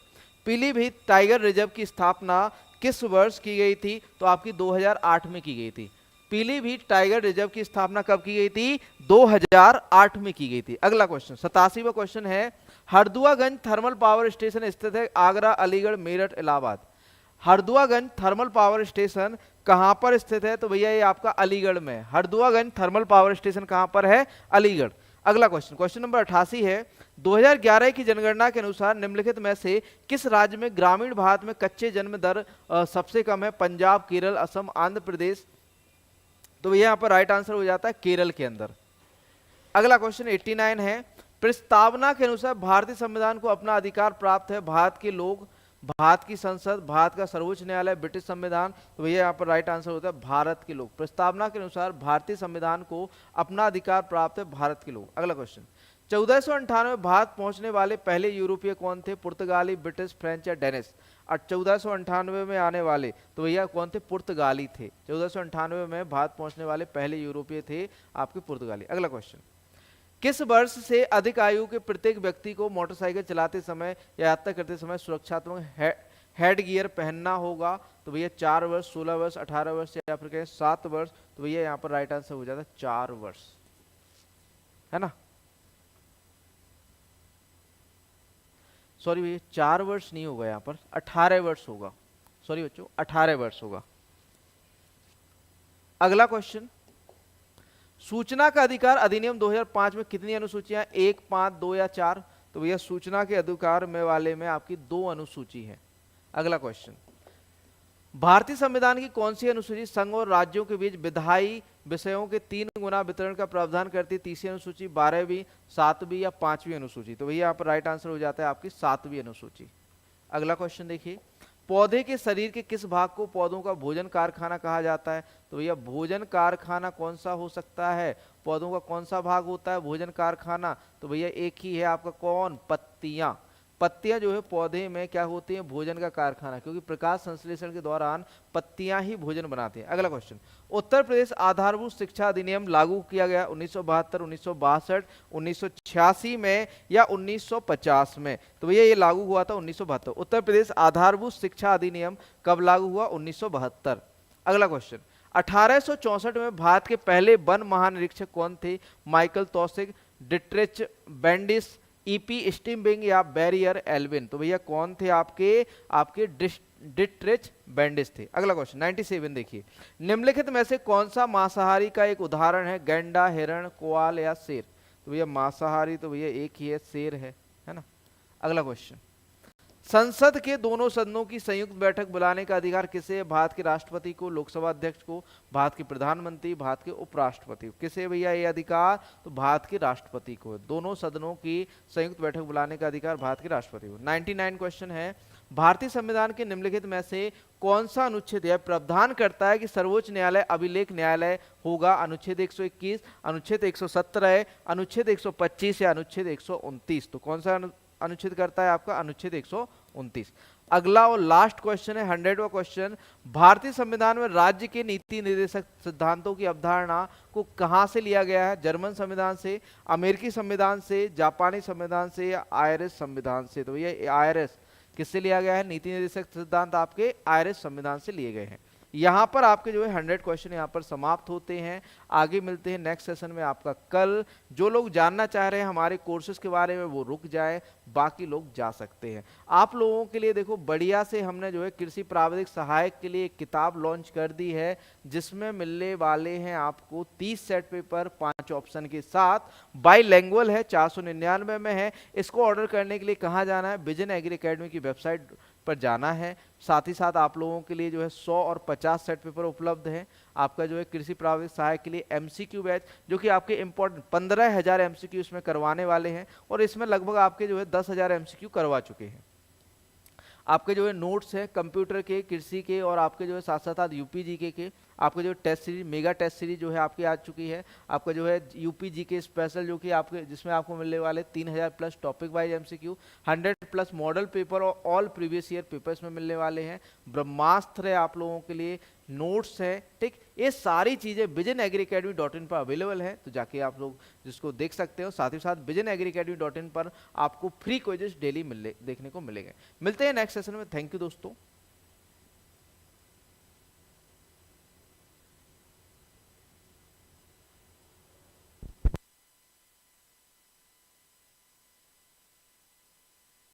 पीलीभीत टाइगर रिजर्व की स्थापना किस वर्ष की गई थी? तो आपकी 2008 में की गई थी। पीलीभीत टाइगर रिजर्व की स्थापना कब की गई थी? 2008 में की गई थी। अगला क्वेश्चन 87वां क्वेश्चन है, हरदुआगंज थर्मल पावर स्टेशन स्थित है Agra, Aligarh, Meerut, Allahabad. Harduaganj thermal power station कहां पर स्थित है? तो भैया ये आपका अलीगढ़ में। हरदुआगंज थर्मल पावर स्टेशन कहां पर है? अलीगढ़। अगला क्वेश्चन, क्वेश्चन नंबर 88 है, 2011 की जनगणना के अनुसार निम्नलिखित में से किस राज्य में ग्रामीण भारत में कच्चे जन्म दर सबसे कम है? पंजाब, केरल, असम, आंध्र प्रदेश। तो यहाँ पर राइट आंसर हो जाता है केरल के अंदर। अगला क्वेश्चन 89 है, प्रस्तावना के अनुसार भारतीय संविधान को अपना अधिकार प्राप्त है भारत के लोग, भारत की संसद, भारत का सर्वोच्च न्यायालय, ब्रिटिश संविधान। तो भैया यहाँ पर राइट आंसर होता है भारत के लोग। प्रस्तावना के अनुसार भारतीय संविधान को अपना अधिकार प्राप्त है भारत के लोग। अगला क्वेश्चन, 1498 में भारत पहुंचने वाले पहले यूरोपीय कौन थे? पुर्तगाली, ब्रिटिश, फ्रेंच या डेनिश। और 1498 में आने वाले तो भैया कौन थे? पुर्तगाली थे। 1498 में भारत पहुंचने वाले पहले यूरोपीय थे आपके पुर्तगाली। अगला क्वेश्चन, किस वर्ष से अधिक आयु के प्रत्येक व्यक्ति को मोटरसाइकिल चलाते समय या यात्रा करते समय सुरक्षात्मक हेड गियर पहनना होगा? तो भैया 4 वर्ष, 16 वर्ष, 18 वर्ष या फिर कहें 7 वर्ष। तो भैया यहाँ पर राइट आंसर हो जाता है 4 वर्ष, है ना। सॉरी भैया 4 वर्ष नहीं होगा, यहाँ पर 18 वर्ष होगा। सॉरी बच्चों 18 वर्ष होगा। अगला क्वेश्चन, सूचना का अधिकार अधिनियम 2005 में कितनी अनुसूचियां? 1, 5, 2 या 4? तो भैया सूचना के अधिकार में वाले में आपकी 2 अनुसूची है। अगला क्वेश्चन, भारतीय संविधान की कौन सी अनुसूची संघ और राज्यों के बीच विधायी विषयों के 3 गुना वितरण का प्रावधान करती है? तीसरी अनुसूची, 12वीं, 7वीं या 5वीं अनुसूची? तो भैया यहाँ पर राइट आंसर हो जाता है आपकी 7वीं अनुसूची। अगला क्वेश्चन देखिए, पौधे के शरीर के किस भाग को पौधों का भोजन कारखाना कहा जाता है? तो भैया भोजन कारखाना कौन सा हो सकता है? पौधों का कौन सा भाग होता है भोजन कारखाना? तो भैया एक ही है आपका, कौन? पत्तियां। पत्तियां जो है पौधे में क्या होती हैं? भोजन का कारखाना, क्योंकि प्रकाश संश्लेषण के दौरान पत्तियां ही भोजन बनाती हैं। अगला क्वेश्चन, उत्तर प्रदेश आधारभूत शिक्षा अधिनियम लागू किया गया 1972, 1962, 1986 में या 1950 में? तो भैया ये लागू हुआ था 1972। उत्तर प्रदेश आधारभूत शिक्षा अधिनियम कब लागू हुआ? 1972। अगला क्वेश्चन, 1864 में भारत के पहले वन महानिरीक्षक कौन थे? माइकल तौसिग, डिट्रिच बेंडिस, ईपी स्टीमबिंग या बैरियर एल्विन? तो भैया कौन थे आपके डिट्रिच बेंडिस थे। अगला क्वेश्चन 97 देखिए, निम्नलिखित में से कौन सा मांसाहारी का एक उदाहरण है? गैंडा, हिरण, कोआल या शेर? तो भैया मांसाहारी तो भैया एक ही है, शेर है ना। अगला क्वेश्चन, संसद के दोनों सदनों की संयुक्त बैठक बुलाने का अधिकार किसे है? भारत के राष्ट्रपति को, लोकसभा अध्यक्ष को, भारत के प्रधानमंत्री, भारत के उपराष्ट्रपति को। किसे भैया ये अधिकार? तो भारत के राष्ट्रपति को। दोनों सदनों की संयुक्त बैठक बुलाने का अधिकार भारत के राष्ट्रपति को। 99 क्वेश्चन है, भारतीय संविधान के निम्नलिखित में से कौन सा अनुच्छेद यह प्रावधान करता है कि सर्वोच्च न्यायालय अभिलेख न्यायालय होगा? अनुच्छेद 121, अनुच्छेद 117, अनुच्छेद 125 या अनुच्छेद 129? तो कौन सा अनुच्छेद करता है आपका? अनुच्छेद 129। अगला और लास्ट क्वेश्चन है 100वां क्वेश्चन, भारतीय संविधान में राज्य के नीति निर्देशक सिद्धांतों की अवधारणा को कहां से लिया गया है? जर्मन संविधान से, अमेरिकी संविधान से, जापानी संविधान से या आयरिश संविधान से? तो ये आयरिश किससे लिया गया है? नीति निर्देशक सिद्धांत आपके आयरिश संविधान से लिए गए हैं। यहाँ पर आपके जो है 100 क्वेश्चन यहाँ पर समाप्त होते हैं। आगे मिलते हैं नेक्स्ट सेशन में आपका कल। जो लोग जानना चाह रहे हैं हमारे कोर्सेज के बारे में वो रुक जाए, बाकी लोग जा सकते हैं। आप लोगों के लिए देखो बढ़िया से हमने जो है कृषि प्राविधिक सहायक के लिए एक किताब लॉन्च कर दी है, जिसमें मिलने वाले हैं आपको 30 सेट पेपर 5 ऑप्शन के साथ। बाईलैंग्वेज है, 499 में है। इसको ऑर्डर करने के लिए कहाँ जाना है? विजन एग्री अकेडमी की वेबसाइट पर जाना है। साथ ही साथ आप लोगों के लिए जो है 100 और 50 सेट पेपर उपलब्ध है। आपका जो है कृषि प्राविधिक सहायक के लिए एमसीक्यू बैच, जो कि आपके इंपॉर्टेंट 15,000 एमसीक्यू इसमें करवाने वाले हैं, और इसमें लगभग आपके जो है 10,000 एमसीक्यू करवा चुके हैं। आपके जो है नोट्स है कंप्यूटर के, कृषि के, और आपके जो है साथ साथ यूपी जीके के। आपके जो test series, mega test series जो है आपकी आ चुकी है। आपका जो है यूपी जीके स्पेशल, जो कि आपके जिसमें आपको मिलने वाले 3,000 plus topic wise MCQ, 100 plus model paper और ऑल प्रीवियस ईयर पेपर्स में मिलने वाले हैं। ब्रह्मास्त्र है आप लोगों के लिए, नोट्स है, ठीक। ये सारी चीजें visionagricademy.in पर अवेलेबल है, तो जाके आप लोग जिसको देख सकते हो। साथ ही साथ visionagricademy.in पर आपको फ्री क्विज़ेस डेली देखने को मिलेंगे। मिलते हैं नेक्स्ट सेशन में। थैंक यू दोस्तों।